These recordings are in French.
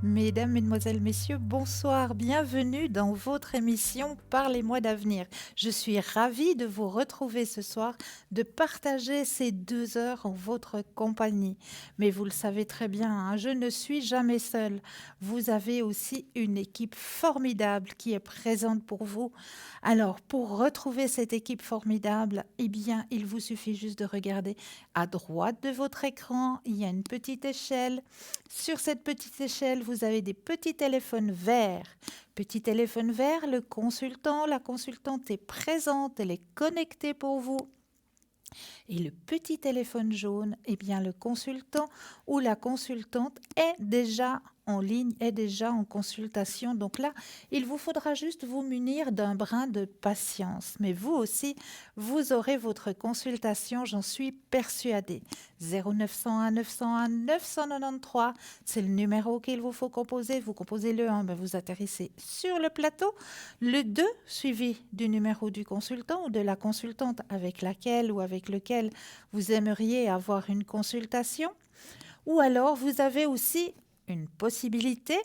Mesdames, Mesdemoiselles, Messieurs, bonsoir, bienvenue dans votre émission Parlez-moi d'avenir. Je suis ravie de vous retrouver ce soir, de partager ces 2 heures en votre compagnie. Mais vous le savez très bien, hein, je ne suis jamais seule. Vous avez aussi une équipe formidable qui est présente pour vous. Alors, pour retrouver cette équipe formidable, eh bien, il vous suffit juste de regarder à droite de votre écran, il y a une petite échelle. Sur cette petite échelle, vous avez des petits téléphones verts. Petit téléphone vert, le consultant, la consultante est présente, elle est connectée pour vous. Et le petit téléphone jaune, eh bien le consultant ou la consultante est déjà en ligne, est déjà en consultation. Donc là, il vous faudra juste vous munir d'un brin de patience. Mais vous aussi, vous aurez votre consultation, j'en suis persuadée. 0901 901 993, c'est le numéro qu'il vous faut composer. Vous composez le 1, ben vous atterrissez sur le plateau. Le 2, suivi du numéro du consultant ou de la consultante avec laquelle ou avec lequel vous aimeriez avoir une consultation. Ou alors, vous avez aussi une possibilité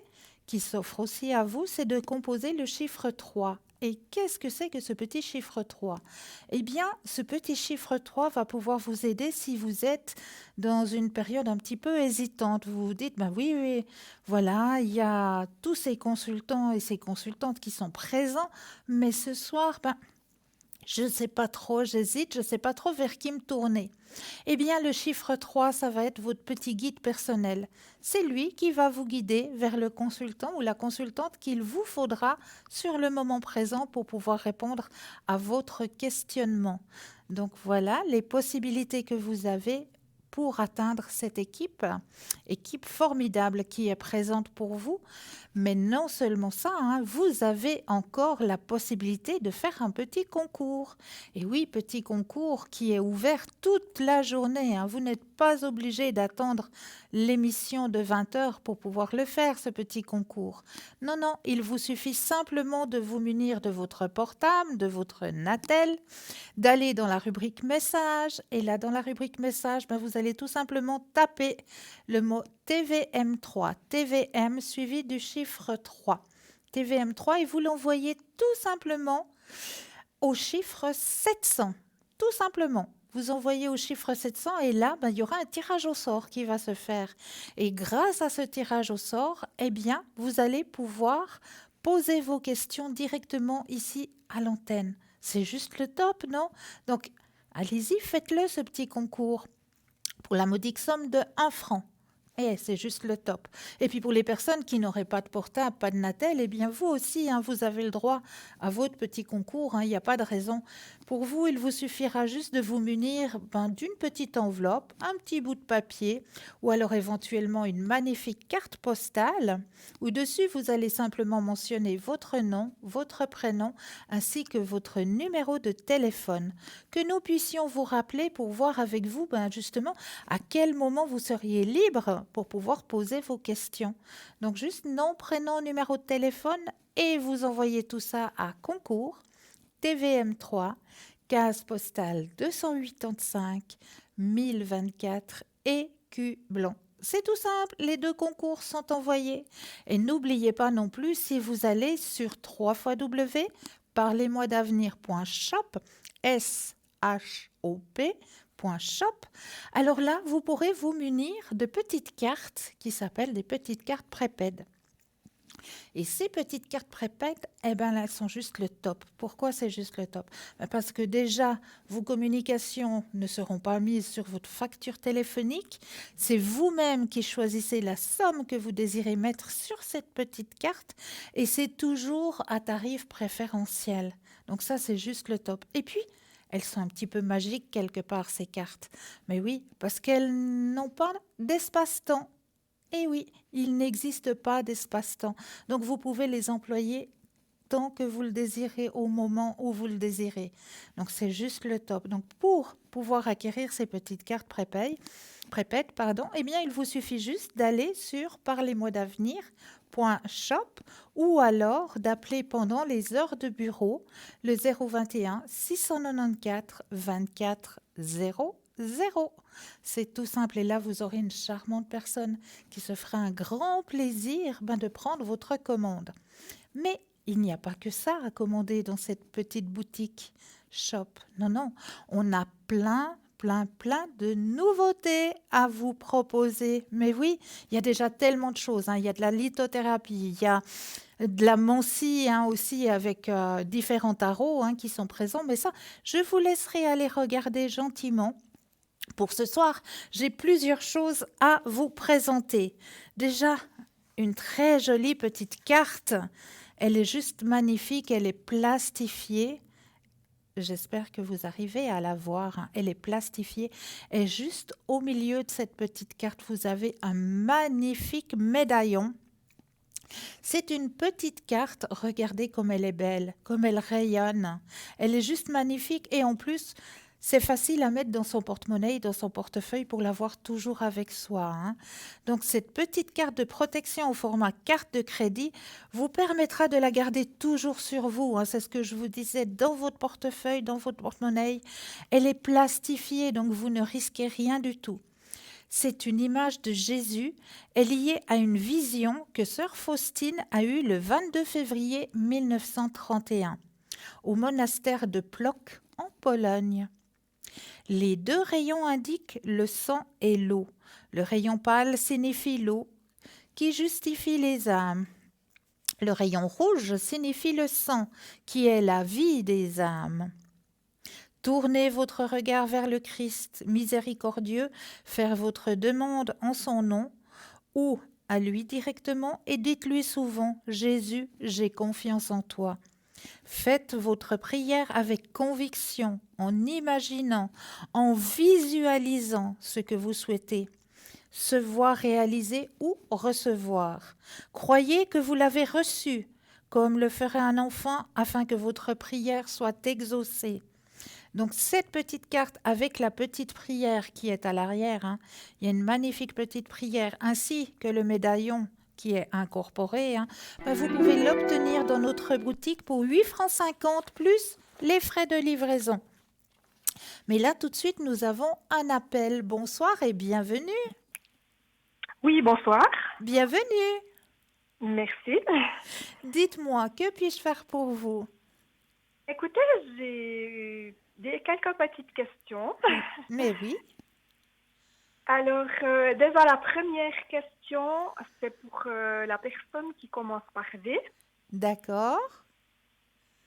qui s'offre aussi à vous, c'est de composer le chiffre 3. Et qu'est-ce que c'est que ce petit chiffre 3? Eh bien, ce petit chiffre 3 va pouvoir vous aider si vous êtes dans une période un petit peu hésitante. Vous vous dites, ben oui, oui, voilà, il y a tous ces consultants et ces consultantes qui sont présents, mais ce soir, ben, je ne sais pas trop, j'hésite, je ne sais pas trop vers qui me tourner. Eh bien, le chiffre 3, ça va être votre petit guide personnel. C'est lui qui va vous guider vers le consultant ou la consultante qu'il vous faudra sur le moment présent pour pouvoir répondre à votre questionnement. Donc voilà les possibilités que vous avez pour atteindre cette équipe formidable qui est présente pour vous. Mais non seulement ça, hein, vous avez encore la possibilité de faire un petit concours. Et oui, petit concours qui est ouvert toute la journée, hein. Vous n'êtes pas obligé d'attendre l'émission de 20 heures pour pouvoir le faire, ce petit concours. Non, non, il vous suffit simplement de vous munir de votre portable, de votre Natel, d'aller dans la rubrique message. Et là, dans la rubrique message, ben, vous allez tout simplement taper le mot TVM3, TVM suivi du chiffre 3. TVM3 et vous l'envoyez tout simplement au chiffre 700. Tout simplement. Vous envoyez au chiffre 700 et là, ben, il y aura un tirage au sort qui va se faire. Et grâce à ce tirage au sort, eh bien, vous allez pouvoir poser vos questions directement ici à l'antenne. C'est juste le top, non? Donc, allez-y, faites-le, ce petit concours, pour la modique somme de 1 franc. Et c'est juste le top. Et puis pour les personnes qui n'auraient pas de portable, pas de Natel, eh bien vous aussi, hein, vous avez le droit à votre petit concours. Hein, il n'y a pas de raison. Pour vous, il vous suffira juste de vous munir d'une petite enveloppe, un petit bout de papier ou alors éventuellement une magnifique carte postale où dessus vous allez simplement mentionner votre nom, votre prénom ainsi que votre numéro de téléphone. Que nous puissions vous rappeler pour voir avec vous justement à quel moment vous seriez libre pour pouvoir poser vos questions. Donc juste nom, prénom, numéro de téléphone et vous envoyez tout ça à concours TVM3, case postale 285 1024 Écublens. C'est tout simple, les 2 concours sont envoyés. Et n'oubliez pas non plus, si vous allez sur www.parlez-moi-d'avenir.shop, shop, alors là, vous pourrez vous munir de petites cartes qui s'appellent des petites cartes prépèdes. Et ces petites cartes prépètes, eh ben, elles sont juste le top. Pourquoi c'est juste le top? Parce que déjà, vos communications ne seront pas mises sur votre facture téléphonique. C'est vous-même qui choisissez la somme que vous désirez mettre sur cette petite carte et c'est toujours à tarif préférentiel. Donc ça, c'est juste le top. Et puis, elles sont un petit peu magiques quelque part, ces cartes. Mais oui, parce qu'elles n'ont pas d'espace-temps. Et oui, il n'existe pas d'espace-temps. Donc vous pouvez les employer tant que vous le désirez, au moment où vous le désirez. Donc c'est juste le top. Donc pour pouvoir acquérir ces petites cartes prépètes, eh bien il vous suffit juste d'aller sur parlez-moi-d'avenir.shop ou alors d'appeler pendant les heures de bureau le 021 694 24 00. zéro. C'est tout simple. Et là, vous aurez une charmante personne qui se fera un grand plaisir de prendre votre commande. Mais il n'y a pas que ça à commander dans cette petite boutique shop. Non, non, on a plein de nouveautés à vous proposer. Mais oui, il y a déjà tellement de choses, hein. Il y a de la lithothérapie, il y a de la Mancy, hein, aussi avec différents tarots, hein, qui sont présents. Mais ça, je vous laisserai aller regarder gentiment. Pour ce soir, j'ai plusieurs choses à vous présenter. Déjà, une très jolie petite carte. Elle est juste magnifique, elle est plastifiée. J'espère que vous arrivez à la voir, hein. Elle est plastifiée. Et juste au milieu de cette petite carte, vous avez un magnifique médaillon. C'est une petite carte. Regardez comme elle est belle, comme elle rayonne. Elle est juste magnifique et en plus, c'est facile à mettre dans son porte-monnaie, dans son portefeuille pour l'avoir toujours avec soi, hein. Donc cette petite carte de protection au format carte de crédit vous permettra de la garder toujours sur vous, hein. C'est ce que je vous disais, dans votre portefeuille, dans votre porte-monnaie. Elle est plastifiée, donc vous ne risquez rien du tout. C'est une image de Jésus, est liée à une vision que sœur Faustine a eue le 22 février 1931 au monastère de Płock en Pologne. Les deux rayons indiquent le sang et l'eau. Le rayon pâle signifie l'eau qui justifie les âmes. Le rayon rouge signifie le sang qui est la vie des âmes. Tournez votre regard vers le Christ miséricordieux, faire votre demande en son nom ou à lui directement et dites-lui souvent « Jésus, j'ai confiance en toi ». Faites votre prière avec conviction, en imaginant, en visualisant ce que vous souhaitez, se voir réaliser ou recevoir. Croyez que vous l'avez reçu, comme le ferait un enfant, afin que votre prière soit exaucée. Donc cette petite carte avec la petite prière qui est à l'arrière, hein, il y a une magnifique petite prière, ainsi que le médaillon qui est incorporé, hein, vous pouvez l'obtenir dans notre boutique pour 8,50 francs plus les frais de livraison. Mais là, tout de suite, nous avons un appel. Bonsoir et bienvenue. Oui, bonsoir. Bienvenue. Merci. Dites-moi, que puis-je faire pour vous? Écoutez, j'ai quelques petites questions. Mais oui. Alors, déjà la première question, c'est pour la personne qui commence par D. D'accord.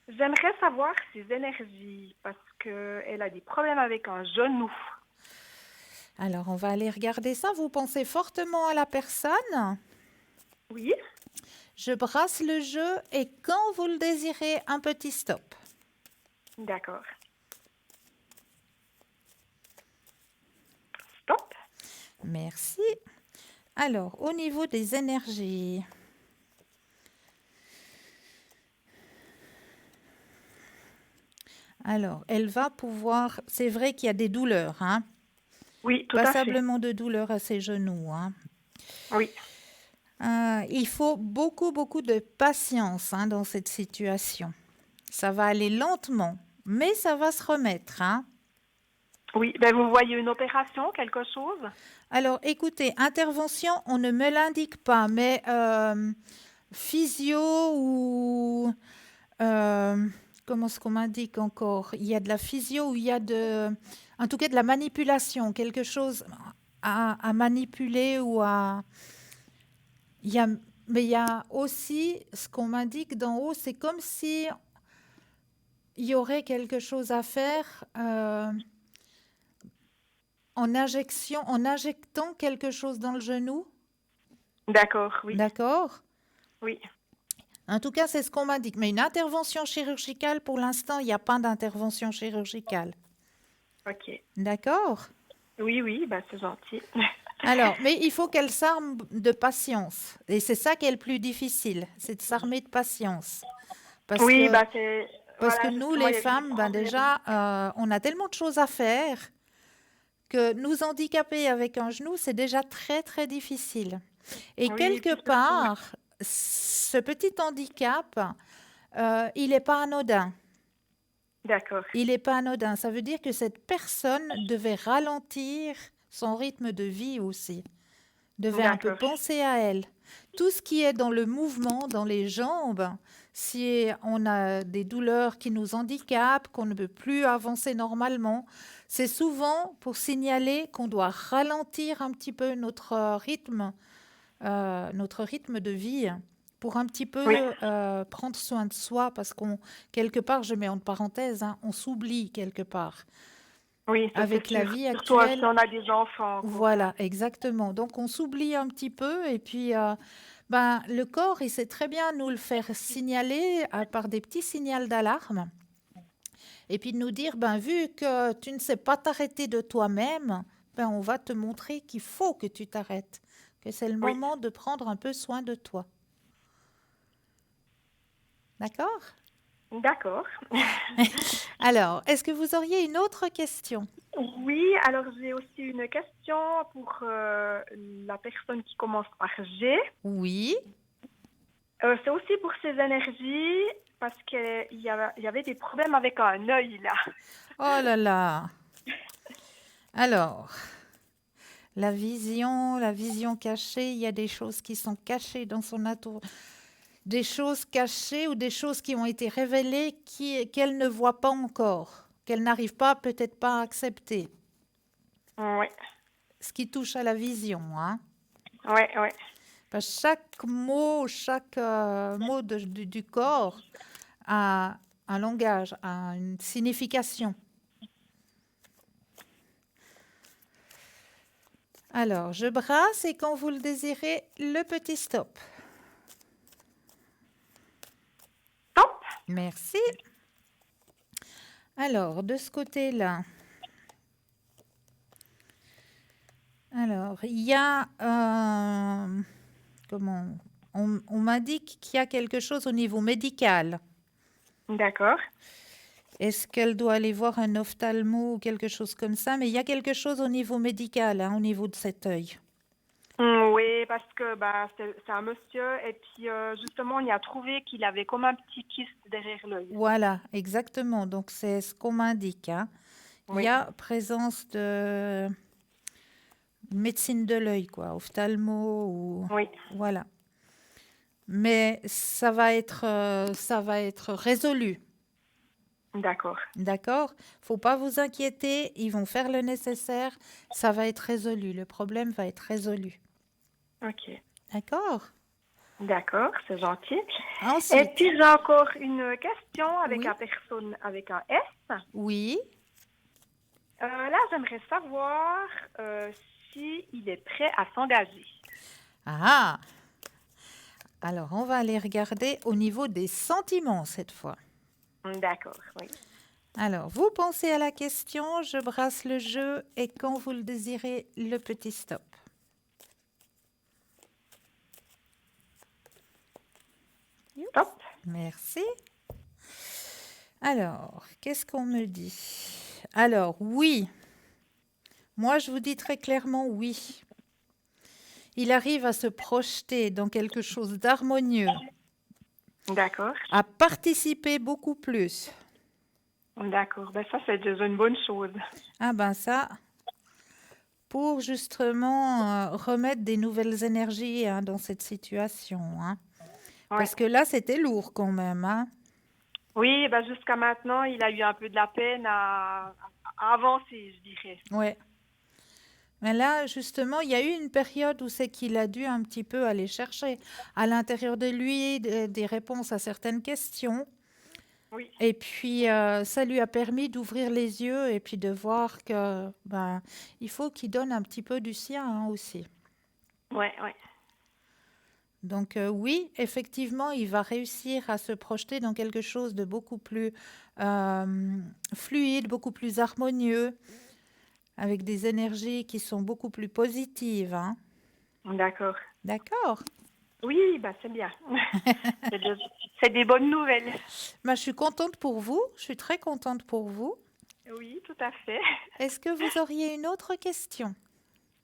J'aimerais savoir ses énergies parce qu'elle a des problèmes avec un genou. Alors, on va aller regarder ça. Vous pensez fortement à la personne? Oui. Je brasse le jeu et quand vous le désirez, un petit stop. D'accord. Stop. Merci. Alors, au niveau des énergies, alors, elle va pouvoir... C'est vrai qu'il y a des douleurs, hein? Oui, tout à fait. Passablement de douleurs à ses genoux, hein? Oui. Il faut beaucoup de patience, hein, dans cette situation. Ça va aller lentement, mais ça va se remettre, hein? Oui, ben vous voyez une opération, quelque chose? Alors, écoutez, intervention, on ne me l'indique pas, mais physio ou... comment est-ce qu'on m'indique encore? Il y a de la physio ou il y a en tout cas de la manipulation, quelque chose à manipuler ou à... Mais il y a aussi ce qu'on m'indique d'en haut, c'est comme si il y aurait quelque chose à faire en injectant quelque chose dans le genou. D'accord, oui. D'accord? Oui. En tout cas, c'est ce qu'on m'indique. Mais une intervention chirurgicale, pour l'instant, il n'y a pas d'intervention chirurgicale. Ok. D'accord? Oui, ben c'est gentil. Alors, mais il faut qu'elle s'arme de patience. Et c'est ça qui est le plus difficile, c'est de s'armer de patience. Parce Oui, que, bah c'est... parce Voilà, que nous, justement, il les y a eu des femmes, problèmes. déjà, on a tellement de choses à faire que nous handicaper avec un genou, c'est déjà très difficile. Et Oui, quelque tout à fait. part, ce petit handicap, il n'est pas anodin. D'accord. Il n'est pas anodin. Ça veut dire que cette personne devait ralentir son rythme de vie aussi, devait un peu D'accord. penser à elle. Tout ce qui est dans le mouvement, dans les jambes, si on a des douleurs qui nous handicapent, qu'on ne peut plus avancer normalement, c'est souvent pour signaler qu'on doit ralentir un petit peu notre rythme de vie pour un petit Oui. peu prendre soin de soi parce qu'on, quelque part, je mets en parenthèse, hein, on s'oublie quelque part. Oui, ça c'est Avec la sûr. vie Surtout si actuelle, on a des enfants, quoi. voilà, exactement. Donc on s'oublie un petit peu et puis ben, le corps, il sait très bien nous le faire signaler par des petits signaux d'alarme et puis de nous dire, ben, vu que tu ne sais pas t'arrêter de toi-même, ben, on va te montrer qu'il faut que tu t'arrêtes, que c'est le Oui. moment de prendre un peu soin de toi. D'accord? D'accord. Alors, est-ce que vous auriez une autre question? Oui, alors j'ai aussi une question pour la personne qui commence par G. Oui. C'est aussi pour ses énergies parce il y avait des problèmes avec un œil là. Oh là là. Alors, la vision cachée, il y a des choses qui sont cachées dans son entourage, des choses cachées ou des choses qui ont été révélées qu'elle ne voit pas encore, qu'elle n'arrive pas peut-être pas à accepter. Oui, Ce qui touche à la vision, hein. oui, oui. Parce que chaque mot du corps a un langage, a une signification. Alors, je brasse et quand vous le désirez, le petit stop. Top. Merci. Alors, de ce côté-là, alors, il y a, comment, on m'indique qu'il y a quelque chose au niveau médical. D'accord. Est-ce qu'elle doit aller voir un ophtalmo ou quelque chose comme ça? Mais il y a quelque chose au niveau médical, hein, au niveau de cet œil. Oui, parce que bah, c'est un monsieur et puis justement on y a trouvé qu'il avait comme un petit kyste derrière l'œil. Voilà, exactement. Donc, c'est ce qu'on m'indique, hein. Il y Oui, a présence de médecine de l'œil, quoi, ophtalmo ou oui, voilà. Mais ça va être résolu, d'accord. d'accord? Faut pas vous inquiéter, ils vont faire le nécessaire, ça va être résolu, le problème va être résolu, Ok, d'accord? d'accord, c'est gentil. Et Ensuite, puis j'ai encore une question avec oui, la personne avec un S. oui, Là, j'aimerais savoir si il est prêt à s'engager. ah, alors on va aller regarder au niveau des sentiments cette fois. D'accord, oui. Alors, vous pensez à la question, je brasse le jeu et quand vous le désirez, le petit stop. Top. Merci. Alors, qu'est-ce qu'on me dit? Alors, oui. Moi, je vous dis très clairement oui. Il arrive à se projeter dans quelque chose d'harmonieux, D'accord. à participer beaucoup plus. D'accord. Ben ça, c'est déjà une bonne chose. Ah ben ça, pour justement remettre des nouvelles énergies hein, dans cette situation. Hein. Ouais. Parce que là, c'était lourd quand même. Hein. Oui, ben jusqu'à maintenant, il a eu un peu de la peine à avancer, je dirais. Ouais. Mais là, justement, il y a eu une période où c'est qu'il a dû un petit peu aller chercher à l'intérieur de lui des réponses à certaines questions. Oui. Et puis, ça lui a permis d'ouvrir les yeux et puis de voir que ben, il faut qu'il donne un petit peu du sien hein, aussi. Ouais, ouais. Donc oui, effectivement, il va réussir à se projeter dans quelque chose de beaucoup plus fluide, beaucoup plus harmonieux, avec des énergies qui sont beaucoup plus positives. Hein. D'accord. D'accord. Oui, bah c'est bien. C'est de- c'est des bonnes nouvelles. Ben, je suis contente pour vous, je suis très contente pour vous. Oui, tout à fait. Est-ce que vous auriez une autre question?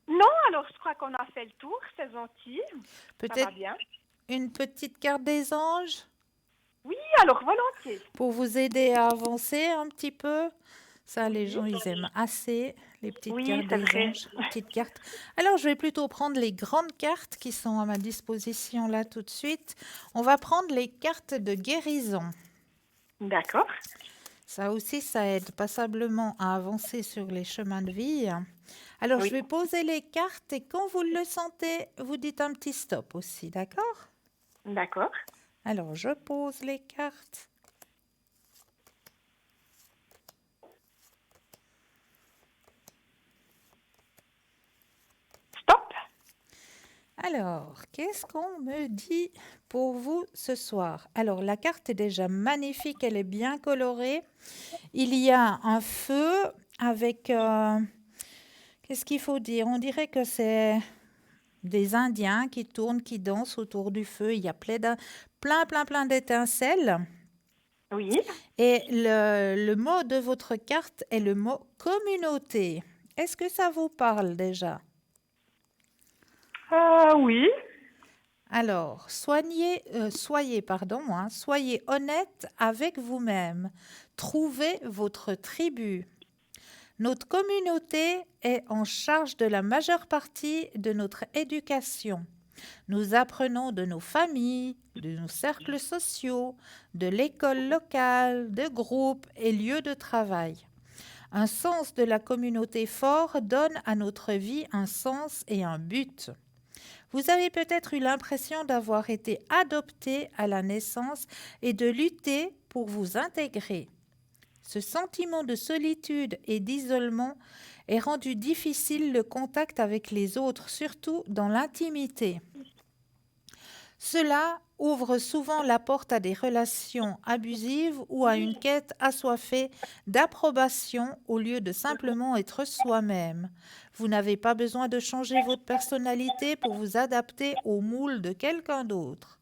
Non, alors je crois qu'on a fait le tour, c'est gentil. Ça va Peut-être bien. une petite carte des anges? Oui, alors volontiers. pour vous aider à avancer un petit peu. Ça, les Oui, gens, ils aiment assez les petites oui, cartes c'est des vrai. anges, les petites cartes. Alors, je vais plutôt prendre les grandes cartes qui sont à ma disposition là tout de suite. On va prendre les cartes de guérison. D'accord. Ça aussi, ça aide passablement à avancer sur les chemins de vie. Alors, je Oui, vais poser les cartes et quand vous le sentez, vous dites un petit stop aussi, d'accord? d'accord. Alors, je pose les cartes. Stop. Alors, qu'est-ce qu'on me dit pour vous ce soir? Alors, la carte est déjà magnifique, elle est bien colorée. Il y a un feu avec... qu'est-ce qu'il faut dire? On dirait que c'est des Indiens qui tournent, qui dansent autour du feu. Il y a plein d'étincelles. Oui. Et le mot de votre carte est le mot communauté. Est-ce que ça vous parle déjà? Oui. Alors, soyez honnête avec vous-même. Trouvez votre tribu. Notre communauté est en charge de la majeure partie de notre éducation. Nous apprenons de nos familles, de nos cercles sociaux, de l'école locale, de groupes et lieux de travail. Un sens de la communauté fort donne à notre vie un sens et un but. Vous avez peut-être eu l'impression d'avoir été adopté à la naissance et de lutter pour vous intégrer. Ce sentiment de solitude et d'isolement est rendu difficile le contact avec les autres, surtout dans l'intimité. Cela ouvre souvent la porte à des relations abusives ou à une quête assoiffée d'approbation au lieu de simplement être soi-même. Vous n'avez pas besoin de changer votre personnalité pour vous adapter au moule de quelqu'un d'autre.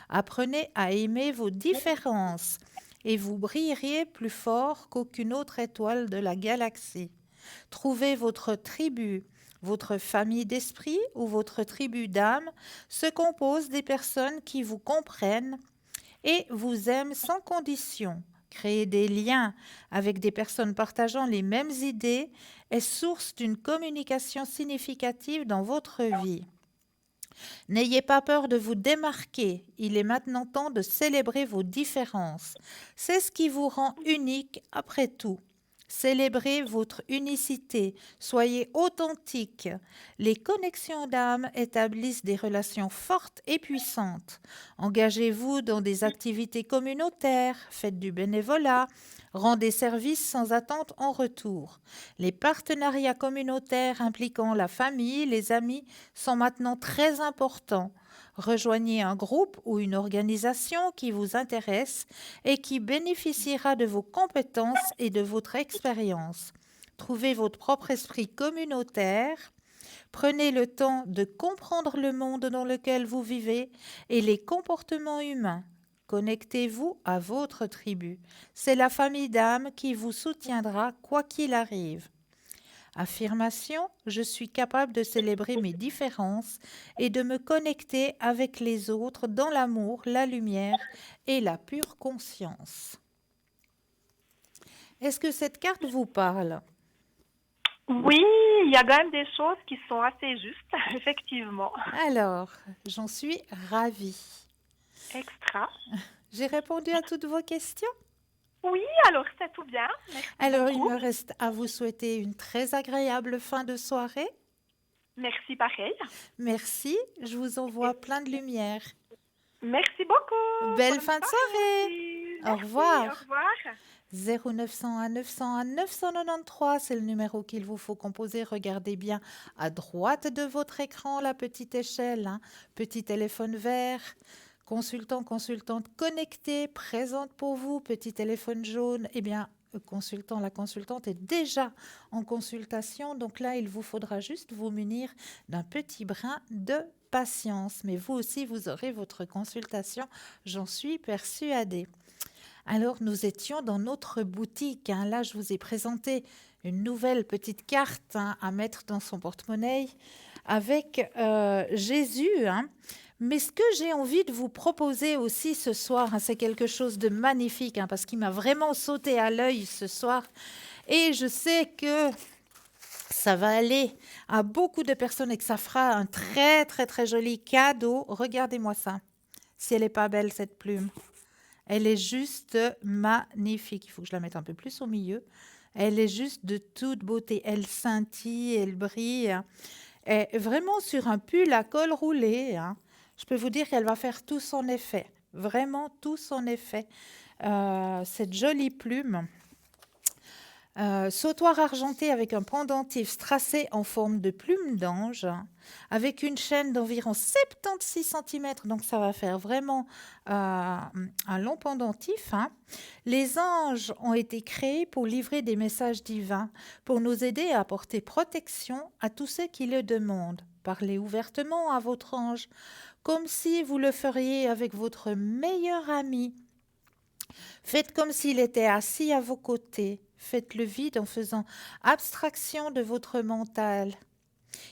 Apprenez à aimer vos différences et vous brillerez plus fort qu'aucune autre étoile de la galaxie. Trouvez votre tribu. Votre famille d'esprit ou votre tribu d'âme se compose des personnes qui vous comprennent et vous aiment sans condition. Créer des liens avec des personnes partageant les mêmes idées est source d'une communication significative dans votre vie. N'ayez pas peur de vous démarquer, il est maintenant temps de célébrer vos différences. C'est ce qui vous rend unique après tout. Célébrez votre unicité, soyez authentique. Les connexions d'âme établissent des relations fortes et puissantes. Engagez-vous dans des activités communautaires, faites du bénévolat, rendez service sans attente en retour. Les partenariats communautaires impliquant la famille, les amis sont maintenant très importants. Rejoignez un groupe ou une organisation qui vous intéresse et qui bénéficiera de vos compétences et de votre expérience. Trouvez votre propre esprit communautaire. Prenez le temps de comprendre le monde dans lequel vous vivez et les comportements humains. Connectez-vous à votre tribu. C'est la famille d'âme qui vous soutiendra quoi qu'il arrive. Affirmation, je suis capable de célébrer mes différences et de me connecter avec les autres dans l'amour, la lumière et la pure conscience. Est-ce que cette carte vous parle? Oui, il y a quand même des choses qui sont assez justes, effectivement. Alors, j'en suis ravie. Extra. J'ai répondu à toutes vos questions? Oui, alors c'est tout bien. Merci Alors, il beaucoup. me reste à vous souhaiter une très agréable fin de soirée. Merci pareil. Merci, je vous envoie plein de lumière. Merci beaucoup. Belle Bonne fin de soirée soirée. aussi. Au Merci. revoir. Au revoir. 0901 901 993, c'est le numéro qu'il vous faut composer. Regardez bien à droite de votre écran la petite échelle, hein. Petit téléphone vert, consultant, consultante connecté, présente pour vous, petit téléphone jaune. Eh bien, le consultant, la consultante est déjà en consultation, donc là, il vous faudra juste vous munir d'un petit brin de patience. Mais vous aussi, vous aurez votre consultation, j'en suis persuadée. Alors, nous étions dans notre boutique, hein. Là, je vous ai présenté une nouvelle petite carte, hein, à mettre dans son porte-monnaie avec Jésus, hein. Mais ce que j'ai envie de vous proposer aussi ce soir, c'est quelque chose de magnifique, parce qu'il m'a vraiment sauté à l'œil ce soir. Et je sais que ça va aller à beaucoup de personnes et que ça fera un très, très, très joli cadeau. Regardez-moi ça. Si elle n'est pas belle, cette plume. Elle est juste magnifique. Il faut que je la mette un peu plus au milieu. Elle est juste de toute beauté. Elle scintille, elle brille. Et vraiment sur un pull à col roulé. Je peux vous dire qu'elle va faire tout son effet. Vraiment tout son effet. Cette jolie plume. Sautoir argenté avec un pendentif tracé en forme de plume d'ange, avec une chaîne d'environ 76 cm, donc ça va faire vraiment un long pendentif. Les anges ont été créés pour livrer des messages divins, pour nous aider à apporter protection à tous ceux qui le demandent. Parlez ouvertement à votre ange, comme si vous le feriez avec votre meilleur ami. Faites comme s'il était assis à vos côtés. Faites le vide en faisant abstraction de votre mental.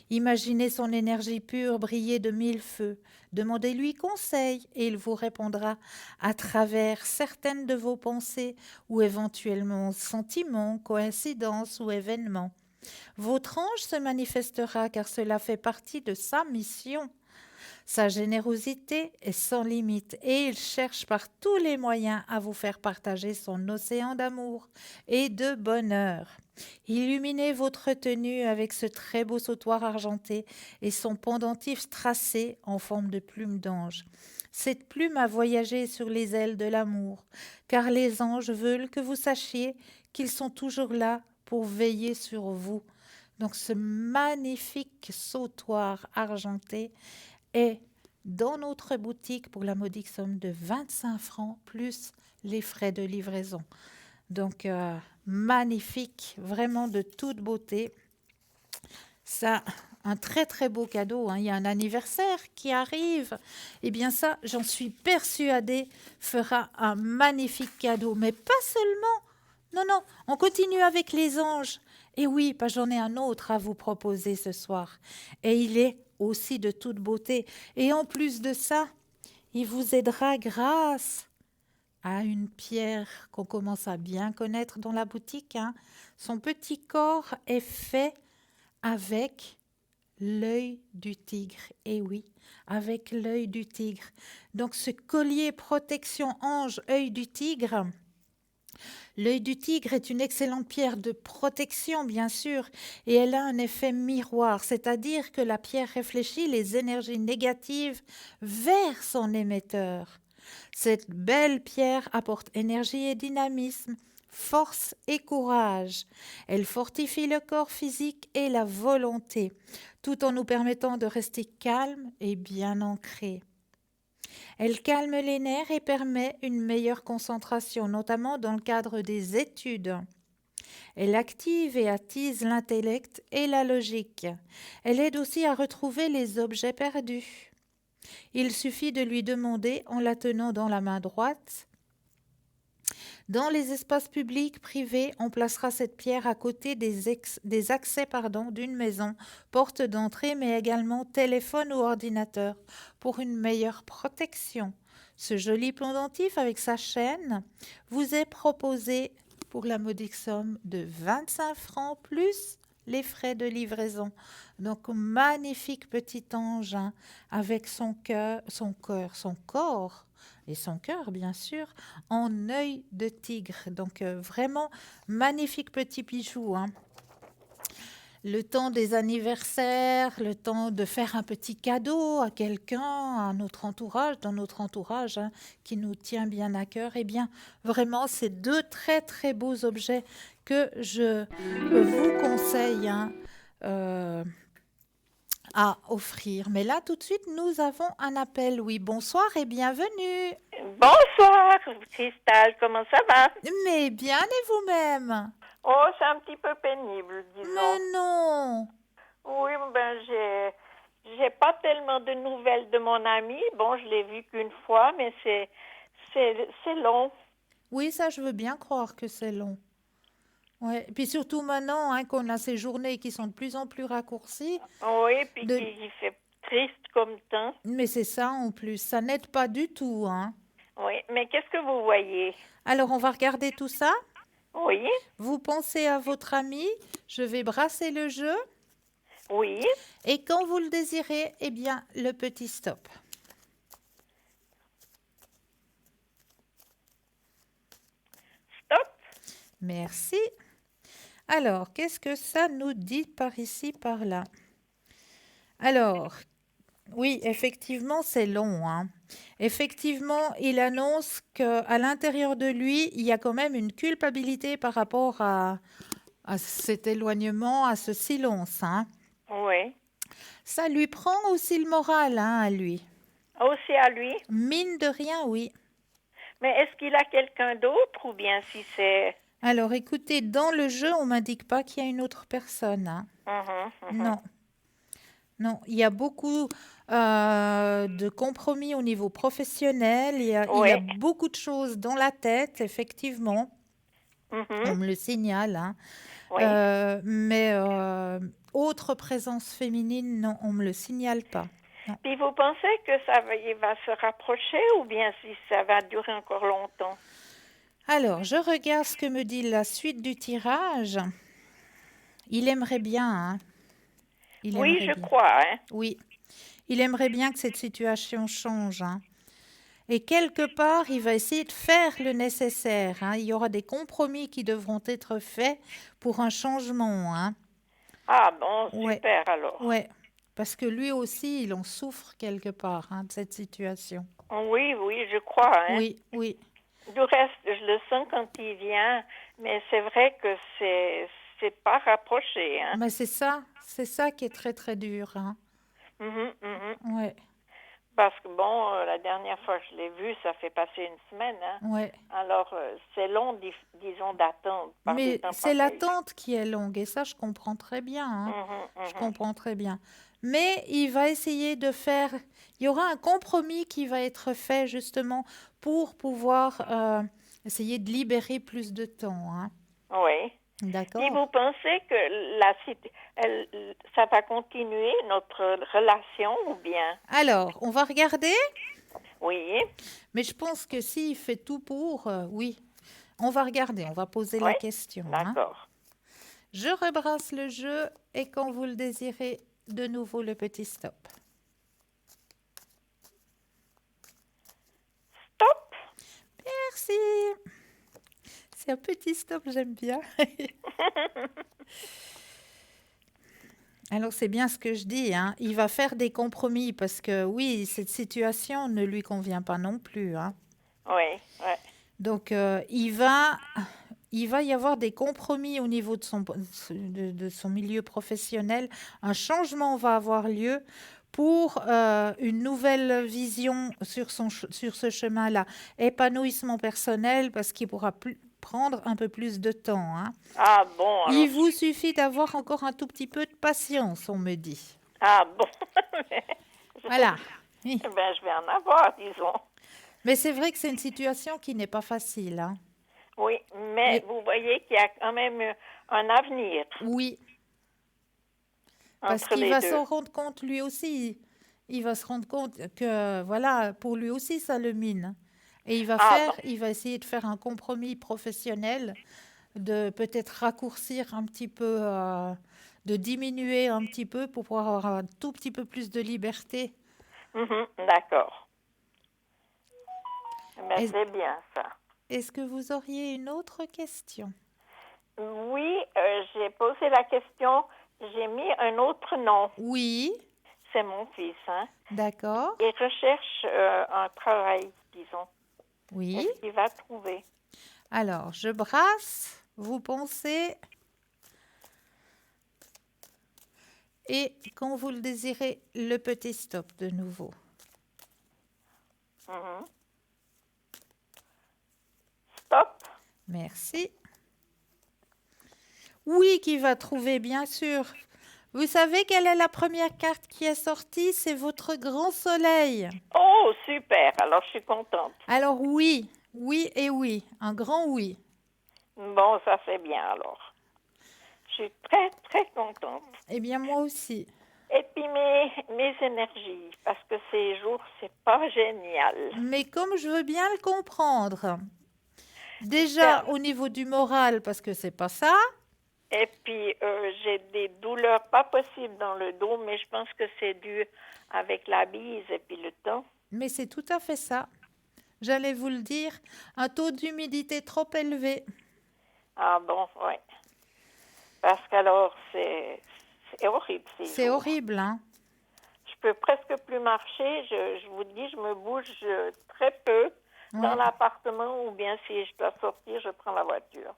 Imaginez son énergie pure briller de mille feux. Demandez-lui conseil et il vous répondra à travers certaines de vos pensées ou éventuellement sentiments, coïncidences ou événements. Votre ange se manifestera car cela fait partie de sa mission. Sa générosité est sans limite et il cherche par tous les moyens à vous faire partager son océan d'amour et de bonheur. Illuminez votre tenue avec ce très beau sautoir argenté et son pendentif tracé en forme de plume d'ange. Cette plume a voyagé sur les ailes de l'amour, car les anges veulent que vous sachiez qu'ils sont toujours là pour veiller sur vous. Donc ce magnifique sautoir argenté est dans notre boutique pour la modique somme de 25 francs plus les frais de livraison. Donc, magnifique, vraiment de toute beauté. Ça, un très très beau cadeau. Il y a un anniversaire qui arrive. Eh bien ça, j'en suis persuadée, fera un magnifique cadeau. Mais pas seulement. Non, non, on continue avec les anges. Et oui, j'en ai un autre à vous proposer ce soir. Et il est aussi de toute beauté. Et en plus de ça, il vous aidera grâce à une pierre qu'on commence à bien connaître dans la boutique. Son petit corps est fait avec l'œil du tigre. Et oui, avec l'œil du tigre. Donc ce collier protection ange œil du tigre, l'œil du tigre est une excellente pierre de protection, bien sûr, et elle a un effet miroir, c'est-à-dire que la pierre réfléchit les énergies négatives vers son émetteur. Cette belle pierre apporte énergie et dynamisme, force et courage. Elle fortifie le corps physique et la volonté, tout en nous permettant de rester calmes et bien ancrés. Elle calme les nerfs et permet une meilleure concentration, notamment dans le cadre des études. Elle active et attise l'intellect et la logique. Elle aide aussi à retrouver les objets perdus. Il suffit de lui demander en la tenant dans la main droite. Dans les espaces publics, privés, on placera cette pierre à côté des accès d'une maison, porte d'entrée, mais également téléphone ou ordinateur, pour une meilleure protection. Ce joli pendentif avec sa chaîne vous est proposé pour la modique somme de 25 francs plus les frais de livraison. Donc, magnifique petit ange avec son corps et son cœur, bien sûr, en œil de tigre. Donc, vraiment magnifique petit bijou. Le temps des anniversaires, le temps de faire un petit cadeau à quelqu'un, à notre entourage, dans notre entourage, qui nous tient bien à cœur. Eh bien, vraiment, c'est deux très, très beaux objets que je vous conseille à offrir. Mais là, tout de suite, nous avons un appel. Oui, bonsoir et bienvenue. Bonsoir, Cristal, comment ça va? Mais bien, et vous-même? Oh, c'est un petit peu pénible, disons. Mais non. Oui, ben j'ai pas tellement de nouvelles de mon ami. Bon, je l'ai vu qu'une fois, mais c'est long. Oui, ça, je veux bien croire que c'est long. Ouais. Et puis surtout maintenant qu'on a ces journées qui sont de plus en plus raccourcies. Oui, puis qu'il fait triste comme temps. Mais c'est ça en plus, ça n'aide pas du tout, hein. Oui, mais qu'est-ce que vous voyez? Alors, on va regarder tout ça. Oui, Vous pensez à votre ami, je vais brasser le jeu oui. et quand vous le désirez, eh bien, le petit stop. Stop. Merci. Alors, qu'est-ce que ça nous dit par ici, par là? Alors, oui, effectivement, c'est long, hein. Effectivement, il annonce qu'à l'intérieur de lui, il y a quand même une culpabilité par rapport à cet éloignement, à ce silence, hein. Oui. Ça lui prend aussi le moral, hein, à lui. Aussi à lui. Mine de rien, oui. Mais est-ce qu'il a quelqu'un d'autre ou bien si c'est... Alors, écoutez, dans le jeu, on m'indique pas qu'il y a une autre personne, hein. Non, non, il y a beaucoup de compromis au niveau professionnel. Il y a Oui. beaucoup de choses dans la tête, effectivement. On me le signale, hein. Oui. Mais autre présence féminine, non, on me le signale pas. Non. Puis vous pensez que il va se rapprocher ou bien si ça va durer encore longtemps? Alors, je regarde ce que me dit la suite du tirage. Il aimerait bien, hein. Il Oui, aimerait je bien. crois, hein. Oui, il aimerait bien que cette situation change, hein. Et quelque part, il va essayer de faire le nécessaire, hein. Il y aura des compromis qui devront être faits pour un changement, hein. Ah bon, Ouais, super alors. ouais. Parce que lui aussi, il en souffre quelque part, hein, de cette situation. Oui, oui, je crois, hein. Oui, oui. Du reste, je le sens quand il vient, mais c'est vrai que c'est pas rapproché, hein. Mais c'est ça qui est très très dur, hein. Mhm, mhm. Ouais, Parce que bon, la dernière fois que je l'ai vu, ça fait passer une semaine, hein. ouais. Alors, c'est long, disons, d'attendre par des Mais temps c'est pareils. l'attente qui est longue et ça, je comprends très bien, hein. Mhm, Je mhm. comprends très bien. Mais il va essayer de faire, il y aura un compromis qui va être fait justement pour pouvoir essayer de libérer plus de temps, hein. Oui. Puis D'accord? vous pensez que ça va continuer notre relation ou bien? Alors, on va regarder, Oui, mais je pense que s'il fait tout pour, oui, on va regarder, on va poser oui, la question, hein. d'accord. Je rebrasse le jeu et quand vous le désirez, de nouveau le petit stop. Stop. Merci. C'est un petit stop, j'aime bien. Alors c'est bien ce que je dis, hein. Il va faire des compromis parce que oui, cette situation ne lui convient pas non plus, hein. Oui, oui. Donc il va y avoir des compromis au niveau de son milieu professionnel. Un changement va avoir lieu pour une nouvelle vision sur ce chemin-là. Épanouissement personnel parce qu'il pourra prendre un peu plus de temps, hein. Ah bon, alors. Il vous suffit d'avoir encore un tout petit peu de patience, on me dit. Ah bon. Voilà. Oui. Eh ben, je vais en avoir, disons. Mais c'est vrai que c'est une situation qui n'est pas facile, hein. Oui, mais Et- vous voyez qu'il y a quand même un avenir oui, parce entre qu'il les va deux. s'en rendre compte lui aussi. Il va se rendre compte que, voilà, pour lui aussi, ça le mine. Et Ah bon. il va essayer de faire un compromis professionnel, de peut-être raccourcir un petit peu, de diminuer un petit peu pour pouvoir avoir un tout petit peu plus de liberté. Mhm, d'accord. Mais Est- c'est bien ça. Est-ce que vous auriez une autre question? Oui, j'ai posé la question, j'ai mis un autre nom. Oui, C'est mon fils, hein. d'accord. Il recherche un travail, disons. Oui. Est-ce qu'il va trouver? Alors, je brasse, vous pensez, et quand vous le désirez, le petit stop de nouveau. Mhm. Stop. Merci. Oui, qui va trouver, bien sûr. Vous savez quelle est la première carte qui est sortie? C'est votre grand soleil. Oh, super. Alors, je suis contente. Alors oui, oui et oui, un grand oui. Bon, ça c'est bien alors. Je suis très, très contente. Eh bien, moi aussi. Et puis mes énergies, parce que ces jours, c'est pas génial. Mais comme je veux bien le comprendre, Ben, déjà au niveau du moral, parce que c'est pas ça, et puis, j'ai des douleurs pas possibles dans le dos, mais je pense que c'est dû avec la bise et puis le temps. mais c'est tout à fait ça. J'allais vous le dire, un taux d'humidité trop élevé. Ah bon, ouais. Parce qu'alors, c'est horrible ces C'est jours. horrible, hein? Je peux presque plus marcher. Je vous dis, je me bouge très peu dans Ouais, l'appartement ou bien si je dois sortir, je prends la voiture.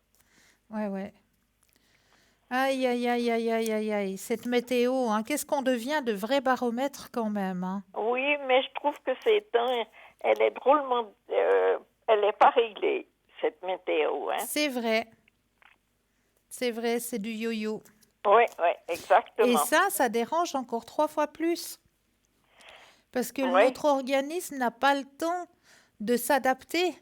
ouais, ouais. Aïe, aïe, aïe, aïe, aïe, aïe, aïe. Cette météo, hein, qu'est-ce qu'on devient de vrai baromètre quand même, hein? Oui, mais je trouve que ces temps, elle est drôlement, elle n'est pas réglée, cette météo, hein. C'est vrai, c'est du yo-yo. Oui, oui, Et exactement. ça dérange encore 3 fois plus. Parce que Oui, notre organisme n'a pas le temps de s'adapter.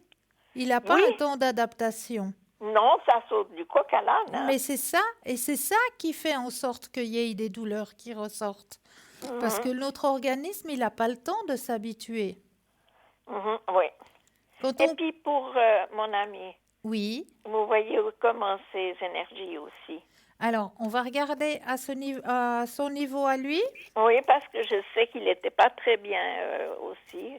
Il n'a pas oui, un temps d'adaptation. non, ça saute du coq à l'âne, hein. Mais c'est ça, et c'est ça qui fait en sorte qu'il y ait des douleurs qui ressortent. Parce que Mhm, notre organisme, il n'a pas le temps de s'habituer. oui. Quand Et on... puis pour mon ami, Oui. vous voyez comment ses énergies aussi. Alors, on va regarder à son niveau à lui. Oui, parce que je sais qu'il n'était pas très bien aussi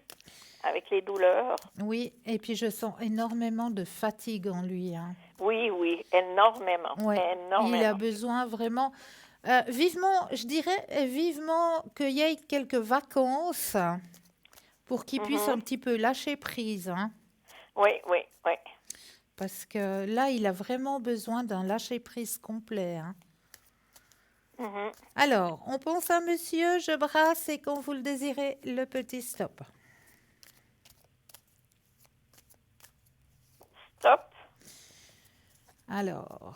avec les douleurs. Oui, et puis je sens énormément de fatigue en lui, hein. Oui, oui, énormément, Ouais, il a énormément. besoin vraiment, vivement, je dirais, vivement qu'il y ait quelques vacances pour qu'il puisse un Mhm. petit peu lâcher prise, hein. Oui, oui, oui. Parce que là, il a vraiment besoin d'un lâcher prise complet, hein. Mhm. Alors, on pense à monsieur, je brasse et quand vous le désirez, le petit stop. Stop. Alors,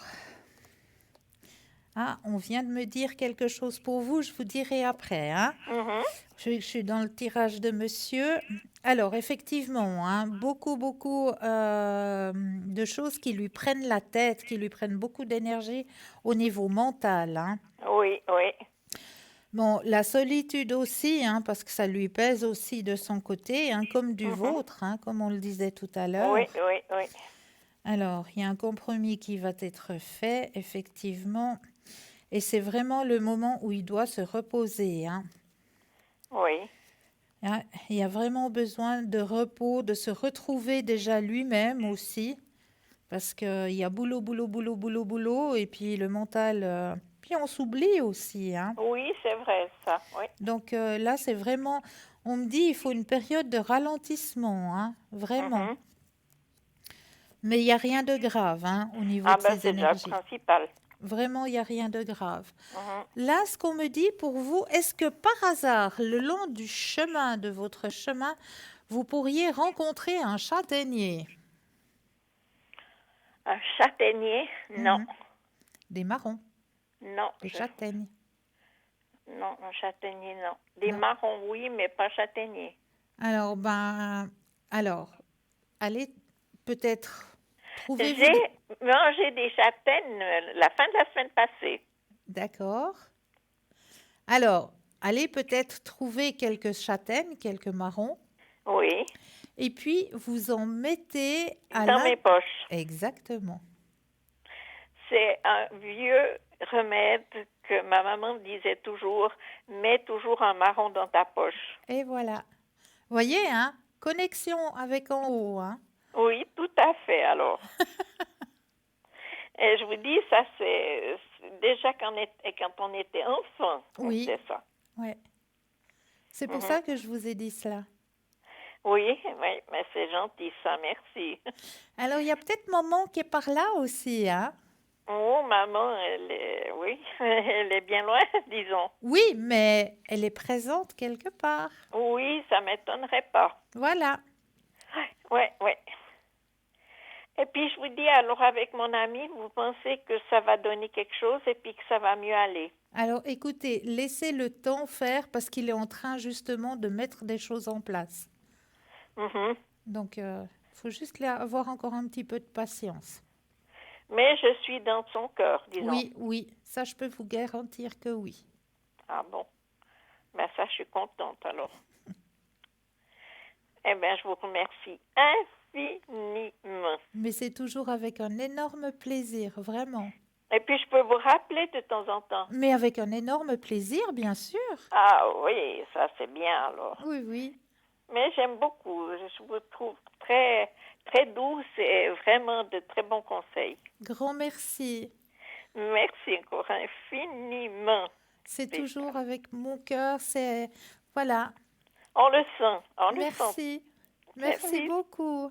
ah, on vient de me dire quelque chose pour vous, je vous dirai après, hein. Mhm. Je suis dans le tirage de monsieur. Alors, effectivement, hein, beaucoup de choses qui lui prennent la tête, qui lui prennent beaucoup d'énergie au niveau mental, hein. Oui, oui. Bon, la solitude aussi, hein, parce que ça lui pèse aussi de son côté, hein, comme du Mhm. vôtre, hein, comme on le disait tout à Oui, l'heure. oui, oui. Alors, il y a un compromis qui va être fait, effectivement, et c'est vraiment le moment où il doit se reposer, hein. Oui. Ah, il y a vraiment besoin de repos, de se retrouver déjà lui-même aussi, parce qu'il y a boulot, boulot, boulot, boulot, boulot, et puis le mental, puis on s'oublie aussi, hein. Oui, c'est vrai, ça. Oui. Donc là, c'est vraiment, on me dit, il faut une période de ralentissement, hein, vraiment. Mhm. Mais il n'y a rien de grave, hein, au niveau Ah de ben, ses c'est déjà le énergies. principal. Vraiment, il n'y a rien de grave. Mhm. Là, ce qu'on me dit pour vous, est-ce que par hasard, le long du chemin, de votre chemin, vous pourriez rencontrer un châtaignier? Un châtaignier? Non. Mhm. Des marrons, Non, des châtaignes. non, un châtaignier, non. Des Non. marrons, oui, mais pas châtaignier. Alors, alors, allez peut-être, trouvez-vous des... J'ai mangé des châtaignes la fin de la semaine passée. D'accord. Alors, allez peut-être trouver quelques châtaignes, quelques marrons, Oui, et puis vous en mettez à dans l'in... mes poches. Exactement. C'est un vieux remède que ma maman disait toujours, mets toujours un marron dans ta poche. Et voilà. Voyez, hein? Connexion avec en haut, hein? Oui, tout à fait, alors. Et je vous dis, ça c'est déjà quand on était enfant, on Oui, faisait ça. ouais. C'est pour Mhm. ça que je vous ai dit cela. Oui, oui, mais c'est gentil ça, merci. Alors, il y a peut-être maman qui est par là aussi, hein? Oh, maman, oui, elle est bien loin, disons. Oui, mais elle est présente quelque part. Oui, ça m'étonnerait pas. Voilà. Oui, oui. Et puis je vous dis, alors avec mon ami, vous pensez que ça va donner quelque chose et puis que ça va mieux aller? Alors, écoutez, laissez le temps faire parce qu'il est en train justement de mettre des choses en place. Mhm. Donc, il faut juste avoir encore un petit peu de patience. Mais je suis dans son cœur, disons. Oui, oui, ça, je peux vous garantir que oui. Ah bon. Ben ça, je suis contente alors. Eh bien, je vous remercie infiniment. Mais c'est toujours avec un énorme plaisir, vraiment. Et puis, je peux vous rappeler de temps en temps. Mais avec un énorme plaisir, bien sûr. Ah oui, ça c'est bien alors. Oui, oui. Mais j'aime beaucoup. Je vous trouve très, très douce et vraiment de très bons conseils. Grand merci. Merci encore infiniment. C'est toujours avec mon cœur, c'est... Voilà. On le sent, on le sent. Merci. Merci beaucoup.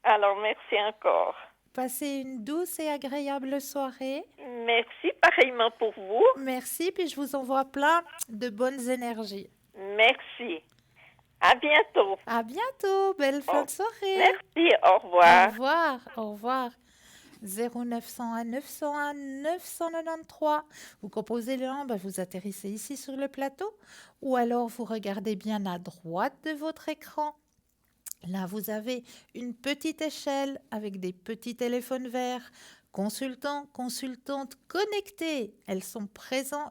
Alors, merci encore. Passez une douce et agréable soirée. Merci, pareillement pour vous. Merci, puis je vous envoie plein de bonnes énergies. Merci. À bientôt. À bientôt. Belle fin de soirée. Merci, au revoir. Au revoir. Au revoir. 0901 901 993. Vous composez le 1, vous atterrissez ici sur le plateau. Ou alors vous regardez bien à droite de votre écran. Là, vous avez une petite échelle avec des petits téléphones verts. Consultants, consultantes connectés. Ils sont présents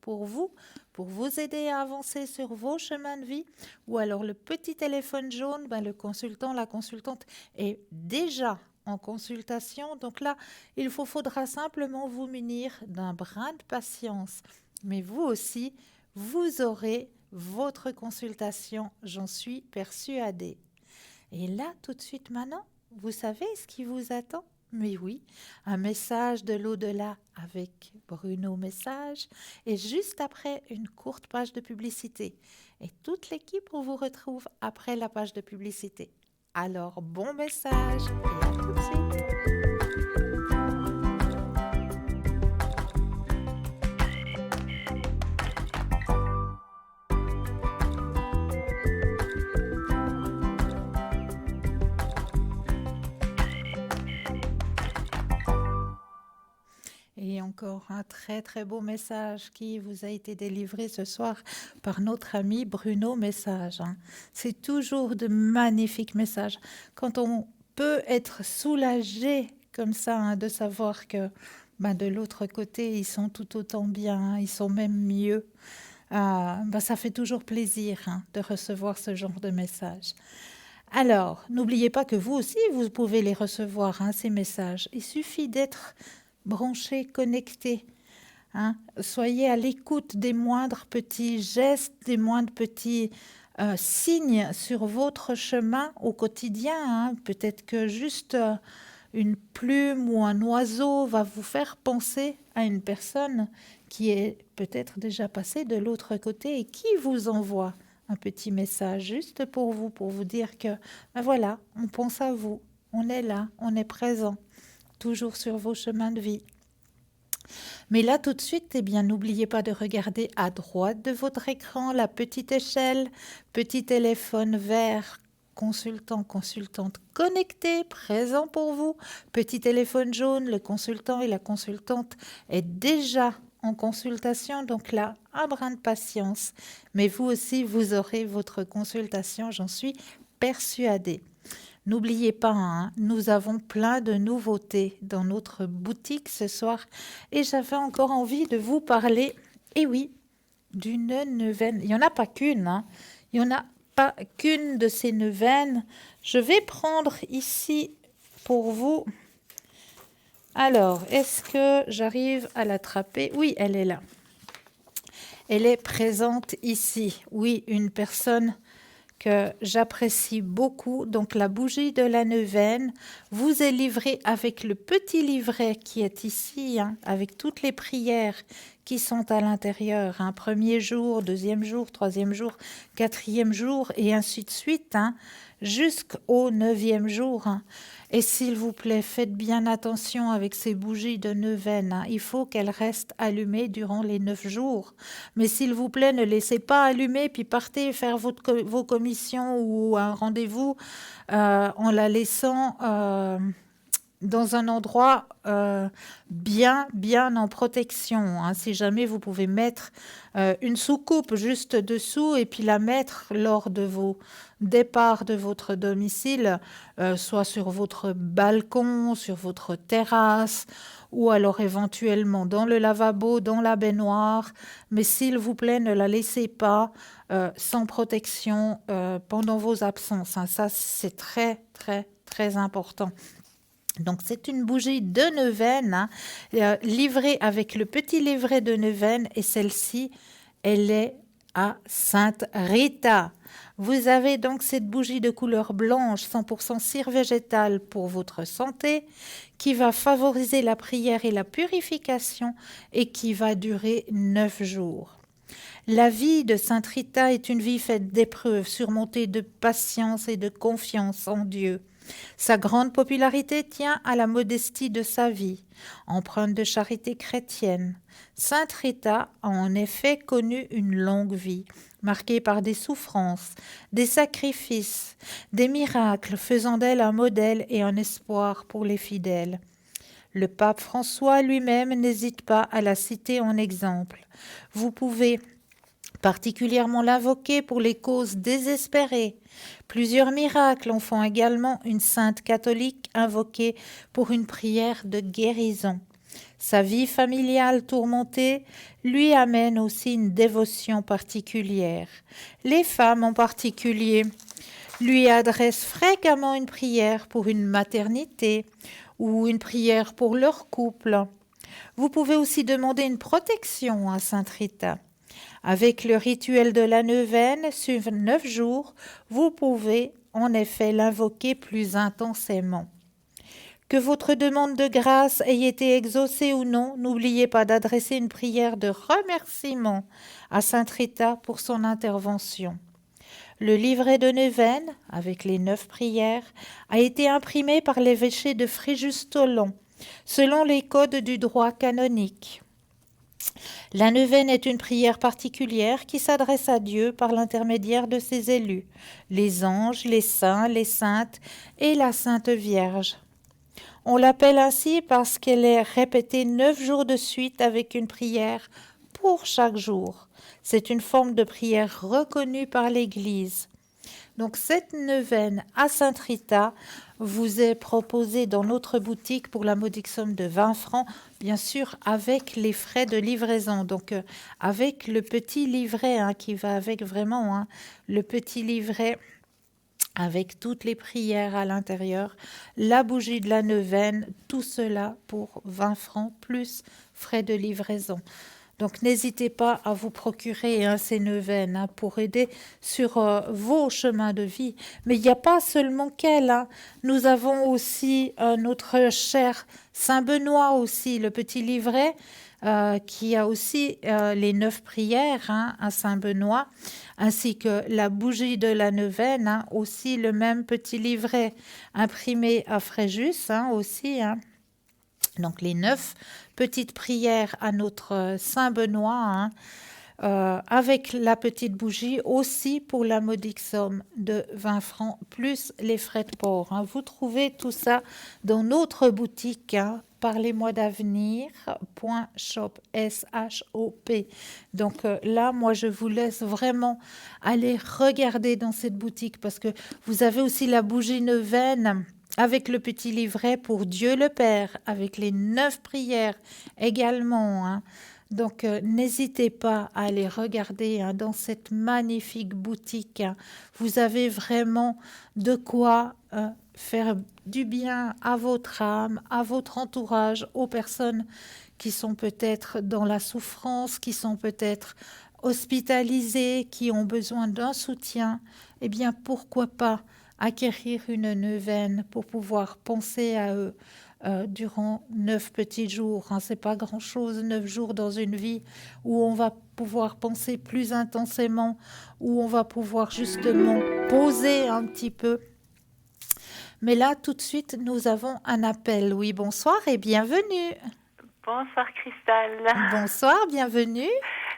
pour vous aider à avancer sur vos chemins de vie. Ou alors le petit téléphone jaune, le consultant, la consultante est déjà en consultation. Donc là, il faudra simplement vous munir d'un brin de patience. Mais vous aussi, vous aurez votre consultation, j'en suis persuadée. Et là, tout de suite maintenant, vous savez ce qui vous attend? Mais oui, un message de l'au-delà avec Bruno Message et juste après une courte page de publicité. Et toute l'équipe vous retrouve après la page de publicité. Alors, bon message et à tout de suite. Et encore un très très beau message qui vous a été délivré ce soir par notre ami Bruno Message. C'est toujours de magnifiques messages. Quand on peut être soulagé comme ça de savoir que de l'autre côté, ils sont tout autant bien, ils sont même mieux, ça fait toujours plaisir de recevoir ce genre de messages. Alors, n'oubliez pas que vous aussi, vous pouvez les recevoir, ces messages. Il suffit d'être branchés, connectés. Soyez à l'écoute des moindres petits gestes, des moindres petits signes sur votre chemin au quotidien. Peut-être que juste une plume ou un oiseau va vous faire penser à une personne qui est peut-être déjà passée de l'autre côté et qui vous envoie un petit message juste pour vous dire que voilà, on pense à vous, on est là, on est présent. Toujours sur vos chemins de vie. Mais là, tout de suite, n'oubliez pas de regarder à droite de votre écran la petite échelle, petit téléphone vert, consultant, consultante connecté, présent pour vous. Petit téléphone jaune, le consultant et la consultante est déjà en consultation, donc là, un brin de patience. Mais vous aussi, vous aurez votre consultation, j'en suis persuadée. N'oubliez pas, nous avons plein de nouveautés dans notre boutique ce soir et j'avais encore envie de vous parler, d'une neuvaine. Il n'y en a pas qu'une, il n'y en a pas qu'une de ces neuvaines. Je vais prendre ici pour vous. Alors, est-ce que j'arrive à l'attraper? Oui, elle est là. Elle est présente ici. Oui, une personne que j'apprécie beaucoup. Donc la bougie de la neuvaine vous est livrée avec le petit livret qui est ici, avec toutes les prières qui sont à l'intérieur. Premier jour, deuxième jour, troisième jour, quatrième jour et ainsi de suite, jusqu'au 9e jour. Et s'il vous plaît, faites bien attention avec ces bougies de neuvaine. Il faut qu'elles restent allumées durant les 9 jours. Mais s'il vous plaît, ne laissez pas allumer puis partez faire vos commissions ou un rendez-vous en la laissant dans un endroit bien en protection, hein. Si jamais vous pouvez mettre une soucoupe juste dessous et puis la mettre lors de vos départs de votre domicile, soit sur votre balcon, sur votre terrasse, ou alors éventuellement dans le lavabo, dans la baignoire. Mais s'il vous plaît, ne la laissez pas sans protection pendant vos absences, hein. Ça, c'est très important. Donc, c'est une bougie de neuvaine, hein, livrée avec le petit livret de neuvaine, et celle-ci, elle est à Sainte Rita. Vous avez donc cette bougie de couleur blanche, 100% cire végétale pour votre santé, qui va favoriser la prière et la purification et qui va durer 9 jours. La vie de Sainte Rita est une vie faite d'épreuves, surmontée de patience et de confiance en Dieu. Sa grande popularité tient à la modestie de sa vie, empreinte de charité chrétienne. Sainte Rita a en effet connu une longue vie, marquée par des souffrances, des sacrifices, des miracles, faisant d'elle un modèle et un espoir pour les fidèles. Le pape François lui-même n'hésite pas à la citer en exemple. Vous pouvez particulièrement l'invoquer pour les causes désespérées. Plusieurs miracles en font également une sainte catholique invoquée pour une prière de guérison. Sa vie familiale tourmentée lui amène aussi une dévotion particulière. Les femmes en particulier lui adressent fréquemment une prière pour une maternité ou une prière pour leur couple. Vous pouvez aussi demander une protection à Sainte Rita. Avec le rituel de la neuvaine, sur 9 jours, vous pouvez en effet l'invoquer plus intensément. Que votre demande de grâce ait été exaucée ou non, n'oubliez pas d'adresser une prière de remerciement à Sainte Rita pour son intervention. Le livret de neuvaine, avec les 9 prières, a été imprimé par l'évêché de Fréjus-Tholon, selon les codes du droit canonique. La neuvaine est une prière particulière qui s'adresse à Dieu par l'intermédiaire de ses élus, les anges, les saints, les saintes et la Sainte Vierge. On l'appelle ainsi parce qu'elle est répétée 9 jours de suite avec une prière pour chaque jour. C'est une forme de prière reconnue par l'Église. Donc cette neuvaine à Sainte Rita vous est proposée dans notre boutique pour la modique somme de 20 francs, bien sûr avec les frais de livraison. Donc avec le petit livret qui va avec vraiment, le petit livret avec toutes les prières à l'intérieur, la bougie de la neuvaine, tout cela pour 20 francs plus frais de livraison. Donc n'hésitez pas à vous procurer ces neuvaines pour aider sur vos chemins de vie. Mais il n'y a pas seulement qu'elle. Nous avons aussi notre cher Saint Benoît aussi, le petit livret qui a aussi les 9 prières à Saint Benoît, ainsi que la bougie de la neuvaine, aussi le même petit livret imprimé à Fréjus aussi. Donc les 9 petites prières à notre Saint Benoît, avec la petite bougie aussi pour la modique somme de 20 francs plus les frais de port. Vous trouvez tout ça dans notre boutique parlez-moi d'avenir.shop S-H-O-P. Donc là, moi, je vous laisse vraiment aller regarder dans cette boutique parce que vous avez aussi la bougie neuvaine avec le petit livret pour Dieu le Père, avec les 9 prières également. Donc, n'hésitez pas à aller regarder dans cette magnifique boutique. Vous avez vraiment de quoi faire du bien à votre âme, à votre entourage, aux personnes qui sont peut-être dans la souffrance, qui sont peut-être hospitalisées, qui ont besoin d'un soutien. Eh bien, pourquoi pas acquérir une neuvaine pour pouvoir penser à eux durant 9 petits jours. C'est pas grand-chose, 9 jours dans une vie où on va pouvoir penser plus intensément, où on va pouvoir justement poser un petit peu. Mais là, tout de suite, nous avons un appel. Oui, bonsoir et bienvenue. Bonsoir Christelle. Bonsoir, bienvenue.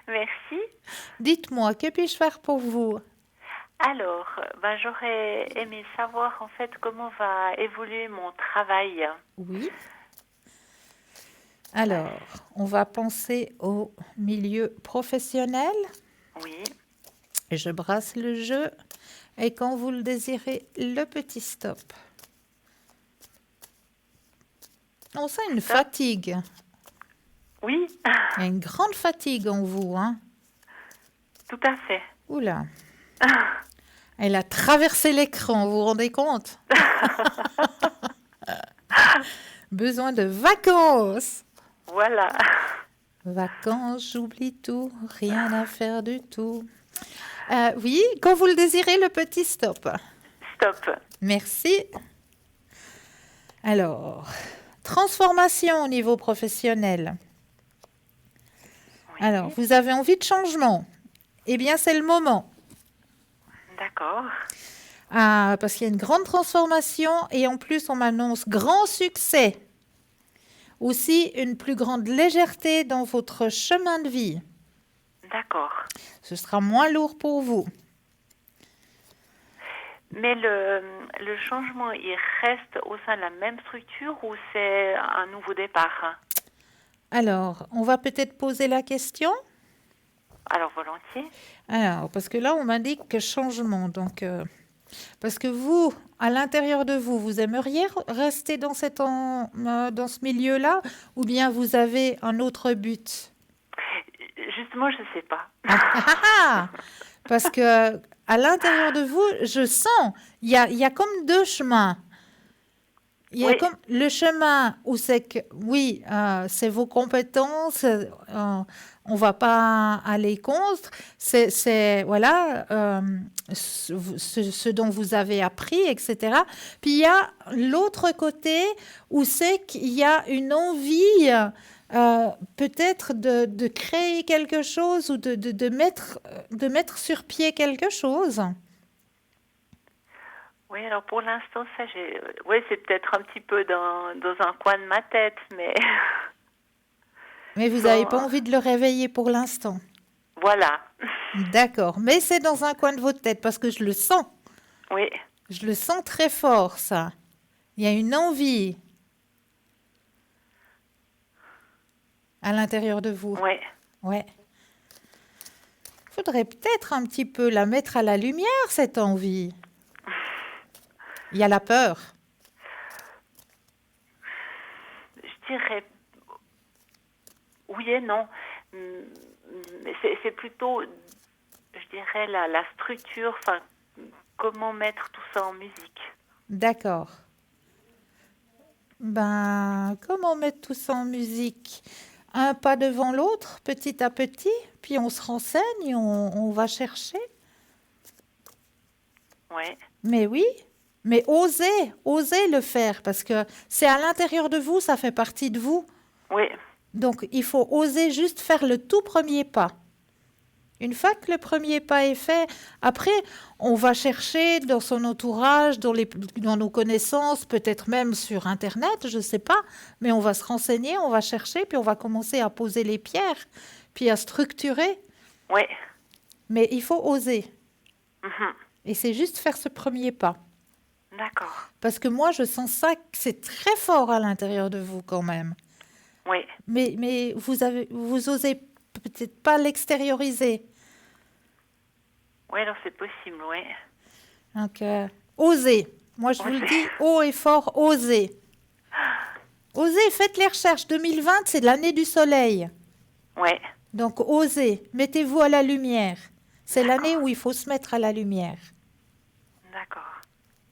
Merci. Dites-moi, que puis-je faire pour vous ? Alors, j'aurais aimé savoir en fait comment va évoluer mon travail. Oui. Alors, on va penser au milieu professionnel. Oui, Je brasse le jeu et quand vous le désirez, le petit stop. On sent une stop. fatigue. Oui, Il y a une grande fatigue en vous, hein. tout à fait. Oula, elle a traversé l'écran, vous vous rendez compte? Besoin de vacances. Voilà. Vacances, j'oublie tout, rien à faire du tout. Oui, quand vous le désirez, le petit stop. Stop. Merci. Alors, transformation au niveau professionnel. Oui, Alors, vous avez envie de changement. Eh bien, c'est le moment. d'accord. Ah, parce qu'il y a une grande transformation et en plus, on m'annonce grand succès. Aussi, une plus grande légèreté dans votre chemin de vie. D'accord. Ce sera moins lourd pour vous. Mais le changement, il reste au sein de la même structure ou c'est un nouveau départ? Alors, on va peut-être poser la question. Alors, volontiers. Alors, parce que là, on m'indique que changement. Donc, parce que vous, à l'intérieur de vous, vous aimeriez rester dans dans ce milieu-là ou bien vous avez un autre but? Justement, je ne sais pas. Ah, parce que à l'intérieur de vous, je sens, il y a comme deux chemins. Il y a Oui, comme le chemin où c'est que, oui, c'est vos compétences, on va pas aller contre, voilà, ce dont vous avez appris, etc. Puis il y a l'autre côté où c'est qu'il y a une envie, peut-être de créer quelque chose ou de mettre sur pied quelque chose. oui, alors pour l'instant, ça, oui, c'est peut-être un petit peu dans un coin de ma tête, mais Mais vous n'avez pas sans... envie de le réveiller pour l'instant. Voilà. D'accord, mais c'est dans un coin de votre tête parce que je le sens. Oui, Je le sens très fort, ça. Il y a une envie à l'intérieur de vous. oui. Ouais. Faudrait peut-être un petit peu la mettre à la lumière, cette envie. Il y a la peur. Je dirais oui et non. Mais c'est plutôt, je dirais, la structure, enfin, comment mettre tout ça en musique. D'accord. Ben, comment mettre tout ça en musique? Un pas devant l'autre, petit à petit, puis on se renseigne, on va chercher. Oui, Mais oui, mais osez le faire parce que c'est à l'intérieur de vous, ça fait partie de vous. oui, Donc il faut oser juste faire le tout premier pas. Une fois que le premier pas est fait, après, on va chercher dans son entourage, dans nos connaissances, peut-être même sur Internet, je ne sais pas, mais on va se renseigner, on va chercher, puis on va commencer à poser les pierres, puis à structurer. oui. Mais il faut oser. Mhm. Et c'est juste faire ce premier pas. D'accord. Parce que moi, je sens ça, que c'est très fort à l'intérieur de vous quand même. Oui, Mais vous osez peut-être pas l'extérioriser. oui, alors c'est possible, oui. Donc, osez. Moi, je vous le Osez. dis haut et fort, osez. Osez, faites les recherches. 2020, c'est l'année du soleil. Oui, Donc, osez. Mettez-vous à la lumière. C'est l'année d'accord, où il faut se mettre à la lumière. d'accord.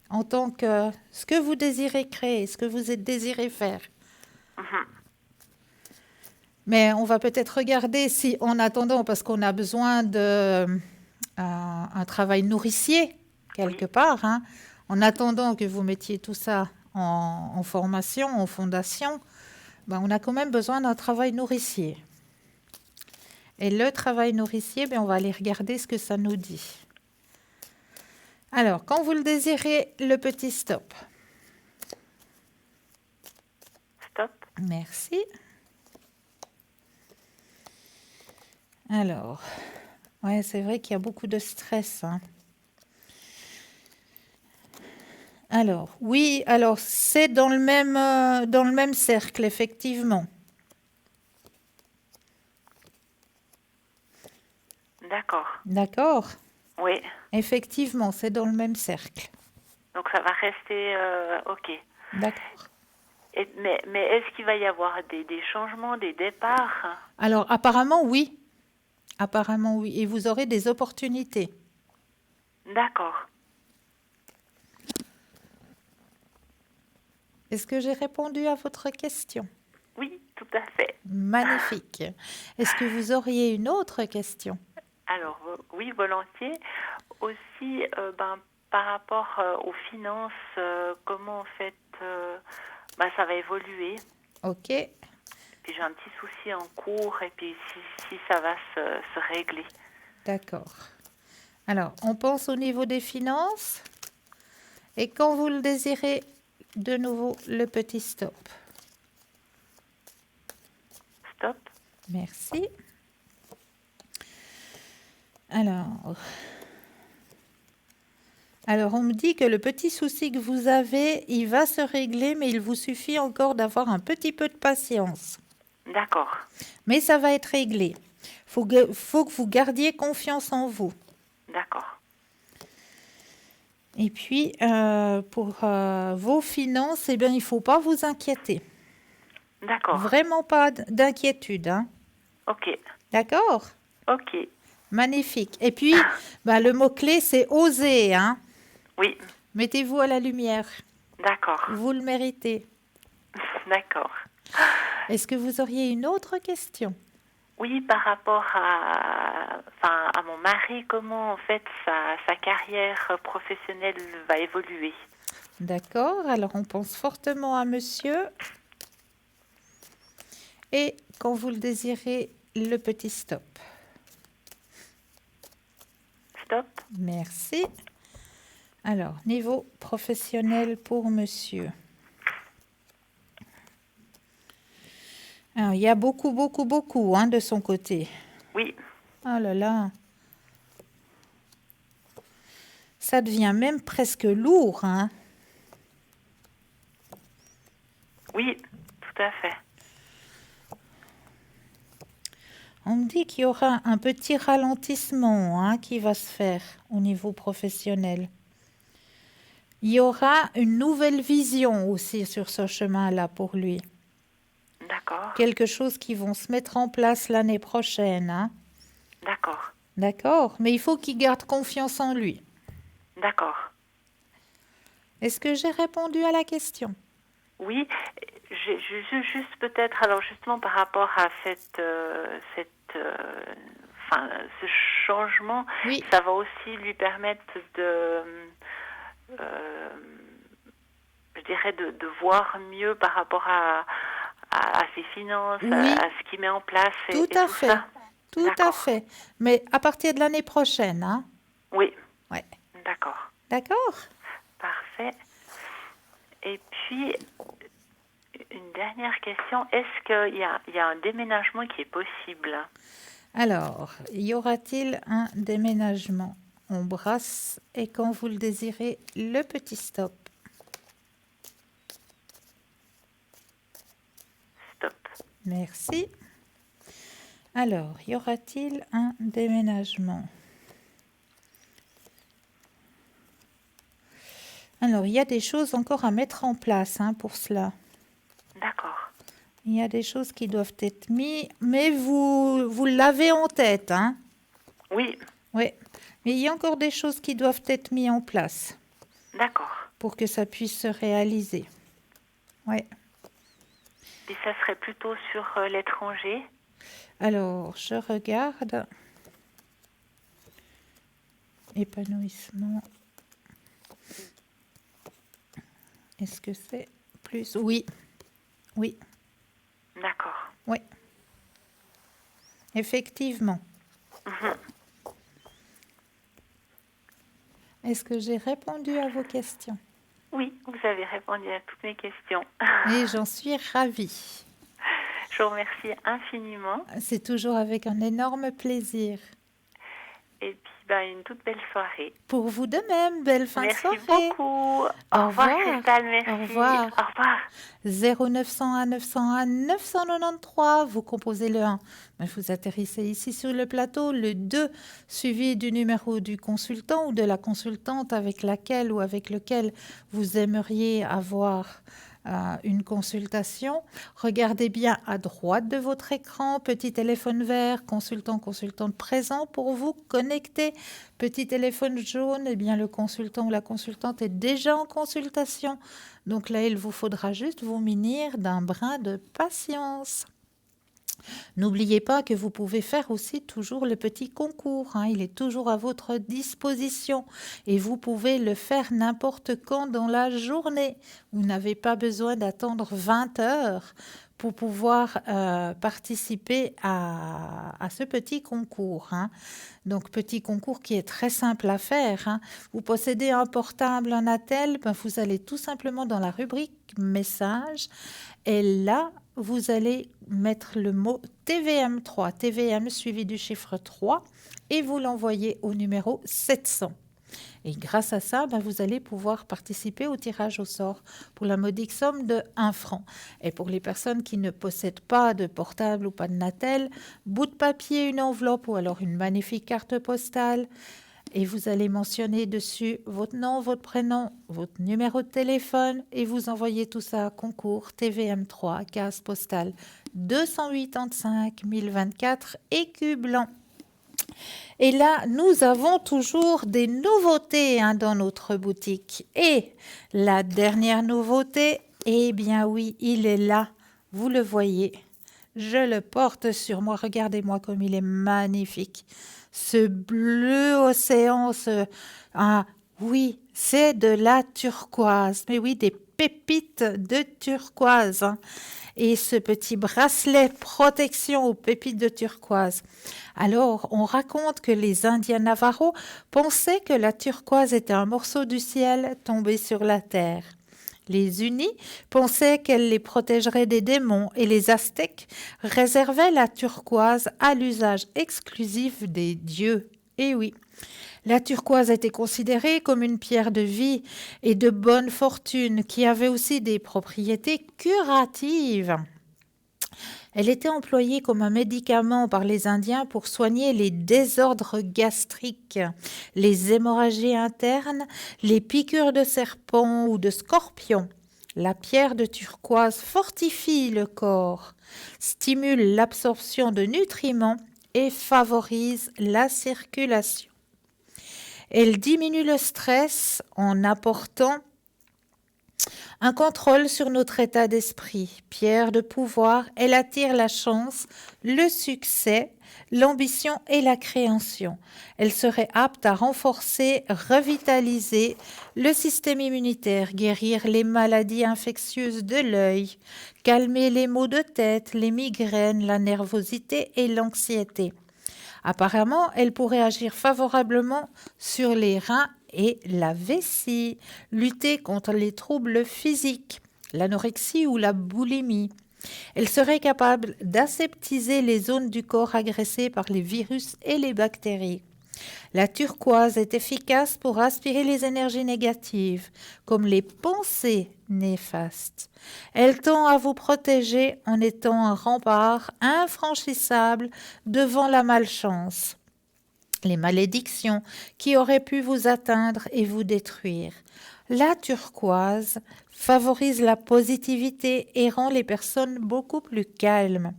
En tant que ce que vous désirez créer, ce que vous désirez faire. Mhm. Mais on va peut-être regarder si, en attendant, parce qu'on a besoin de un travail nourricier quelque Oui, part, hein, en attendant que vous mettiez tout ça en formation, en fondation, ben, on a quand même besoin d'un travail nourricier. Et le travail nourricier, ben, on va aller regarder ce que ça nous dit. Alors, quand vous le désirez, le petit stop. stop. Merci. Alors, ouais, c'est vrai qu'il y a beaucoup de stress, hein. Alors, oui, alors c'est dans le même cercle, effectivement. D'accord. D'accord? Oui. Effectivement, c'est dans le même cercle. Donc ça va rester ok. D'accord. Mais est-ce qu'il va y avoir des changements, des départs? Alors, apparemment, oui. Apparemment, oui. Et vous aurez des opportunités. D'accord. Est-ce que j'ai répondu à votre question? Oui, tout à fait. Magnifique. Est-ce que vous auriez une autre question? Alors, oui, volontiers. Aussi, par rapport aux finances, comment en fait ça va évoluer. Ok, Puis j'ai un petit souci en cours et puis si ça va se régler. d'accord. Alors, on pense au niveau des finances. Et quand vous le désirez, de nouveau, le petit stop. Stop. Merci. Alors, on me dit que le petit souci que vous avez, il va se régler, mais il vous suffit encore d'avoir un petit peu de patience. D'accord. Mais ça va être réglé. Faut que vous gardiez confiance en vous. D'accord. Et puis, pour vos finances, eh bien, il ne faut pas vous inquiéter. D'accord. Vraiment pas d'inquiétude, hein. Ok. D'accord? Ok. Magnifique. Et puis, le mot-clé, c'est oser, hein. Oui. Mettez-vous à la lumière. D'accord. Vous le méritez. D'accord. Est-ce que vous auriez une autre question? Oui, par rapport à mon mari, comment en fait sa carrière professionnelle va évoluer? D'accord. Alors, on pense fortement à monsieur. Et quand vous le désirez, le petit stop. Stop. Merci. Alors, niveau professionnel pour monsieur. Alors, il y a beaucoup, hein, de son côté. Oui. Oh là là. Ça devient même presque lourd, hein. Oui, tout à fait. On me dit qu'il y aura un petit ralentissement, hein, qui va se faire au niveau professionnel. Il y aura une nouvelle vision aussi sur ce chemin-là pour lui. D'accord. Quelque chose qui vont se mettre en place l'année prochaine, hein. D'accord. D'accord, mais il faut qu'il garde confiance en lui. D'accord. Est-ce que j'ai répondu à la question? Oui, juste peut-être, alors justement par rapport à ce changement, Oui. ça va aussi lui permettre je dirais, de voir mieux par rapport à ses finances, Oui. à ce qu'il met en place Tout et à tout fait. ça. Tout à D'accord. fait. Mais à partir de l'année prochaine, hein. Oui. Ouais. D'accord. D'accord? Parfait. Et puis, une dernière question. Est-ce qu'il y a un déménagement qui est possible? Alors, y aura-t-il un déménagement? On brasse et quand vous le désirez, le petit stop. Stop. Merci. Alors, y aura-t-il un déménagement? Alors, il y a des choses encore à mettre en place, hein, pour cela. D'accord. Il y a des choses qui doivent être mises, mais vous l'avez en tête, hein? Oui. Oui. Mais il y a encore des choses qui doivent être mises en place D'accord. pour que ça puisse se réaliser. Oui. Et ça serait plutôt sur l'étranger? Alors, je regarde. Épanouissement. Est-ce que c'est plus? Oui. Oui. D'accord. Oui. Effectivement. Est-ce que j'ai répondu à vos questions? Oui, vous avez répondu à toutes mes questions. Et j'en suis ravie. Je vous remercie infiniment. C'est toujours avec un énorme plaisir. Et puis, une toute belle soirée. Pour vous de même, belle fin de Merci soirée. beaucoup. Au revoir, Cristal, merci. Au revoir. Au revoir. 0901 901 993, vous composez le 1. Vous atterrissez ici sur le plateau, le 2, suivi du numéro du consultant ou de la consultante avec laquelle ou avec lequel vous aimeriez avoir une consultation. Regardez bien à droite de votre écran, petit téléphone vert, consultant, consultante présent pour vous connecter. Petit téléphone jaune, eh bien le consultant ou la consultante est déjà en consultation. Donc là, il vous faudra juste vous munir d'un brin de patience. N'oubliez pas que vous pouvez faire aussi toujours le petit concours. Il est toujours à votre disposition et vous pouvez le faire n'importe quand dans la journée. Vous n'avez pas besoin d'attendre 20 heures pour pouvoir participer à ce petit concours. Donc, petit concours qui est très simple à faire. Vous possédez un portable, un attel, vous allez tout simplement dans la rubrique messages et là, vous allez mettre le mot TVM3, TVM suivi du chiffre 3 et vous l'envoyez au numéro 700. Et grâce à ça, vous allez pouvoir participer au tirage au sort pour la modique somme de 1 franc. Et pour les personnes qui ne possèdent pas de portable ou pas de Natel, bout de papier, une enveloppe ou alors une magnifique carte postale. Et vous allez mentionner dessus votre nom, votre prénom, votre numéro de téléphone et vous envoyez tout ça à concours TVM3, case postale 285 024 écus blancs. Et là, nous avons toujours des nouveautés dans notre boutique. Et la dernière nouveauté, eh bien oui, il est là. Vous le voyez. Je le porte sur moi. Regardez-moi comme il est magnifique. Ce bleu océan, oui, c'est de la turquoise. Mais oui, des pépites de turquoise. Et ce petit bracelet protection aux pépites de turquoise. Alors, on raconte que les Indiens Navajo pensaient que la turquoise était un morceau du ciel tombé sur la terre. Les Unis pensaient qu'elle les protégerait des démons et les Aztèques réservaient la turquoise à l'usage exclusif des dieux. Et oui, la turquoise était considérée comme une pierre de vie et de bonne fortune qui avait aussi des propriétés curatives. Elle était employée comme un médicament par les Indiens pour soigner les désordres gastriques, les hémorragies internes, les piqûres de serpents ou de scorpions. La pierre de turquoise fortifie le corps, stimule l'absorption de nutriments et favorise la circulation. Elle diminue le stress en apportant un contrôle sur notre état d'esprit. Pierre de pouvoir, elle attire la chance, le succès, l'ambition et la création. Elle serait apte à renforcer, revitaliser le système immunitaire, guérir les maladies infectieuses de l'œil, calmer les maux de tête, les migraines, la nervosité et l'anxiété. Apparemment, elle pourrait agir favorablement sur les reins et la vessie, lutter contre les troubles physiques, l'anorexie ou la boulimie. Elle serait capable d'aseptiser les zones du corps agressées par les virus et les bactéries. La turquoise est efficace pour aspirer les énergies négatives, comme les pensées néfastes. Elle tend à vous protéger en étant un rempart infranchissable devant la malchance, les malédictions qui auraient pu vous atteindre et vous détruire. La turquoise favorise la positivité et rend les personnes beaucoup plus calmes.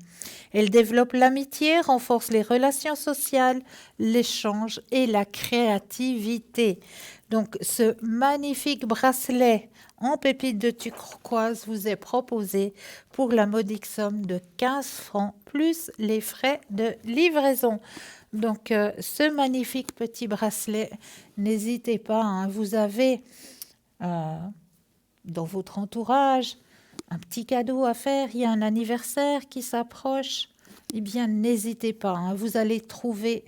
Elle développe l'amitié, renforce les relations sociales, l'échange et la créativité. Donc, ce magnifique bracelet en pépites de turquoise vous est proposé pour la modique somme de 15 francs plus les frais de livraison. Donc, ce magnifique petit bracelet, n'hésitez pas, vous avez dans votre entourage un petit cadeau à faire, il y a un anniversaire qui s'approche, eh bien, n'hésitez pas, vous allez trouver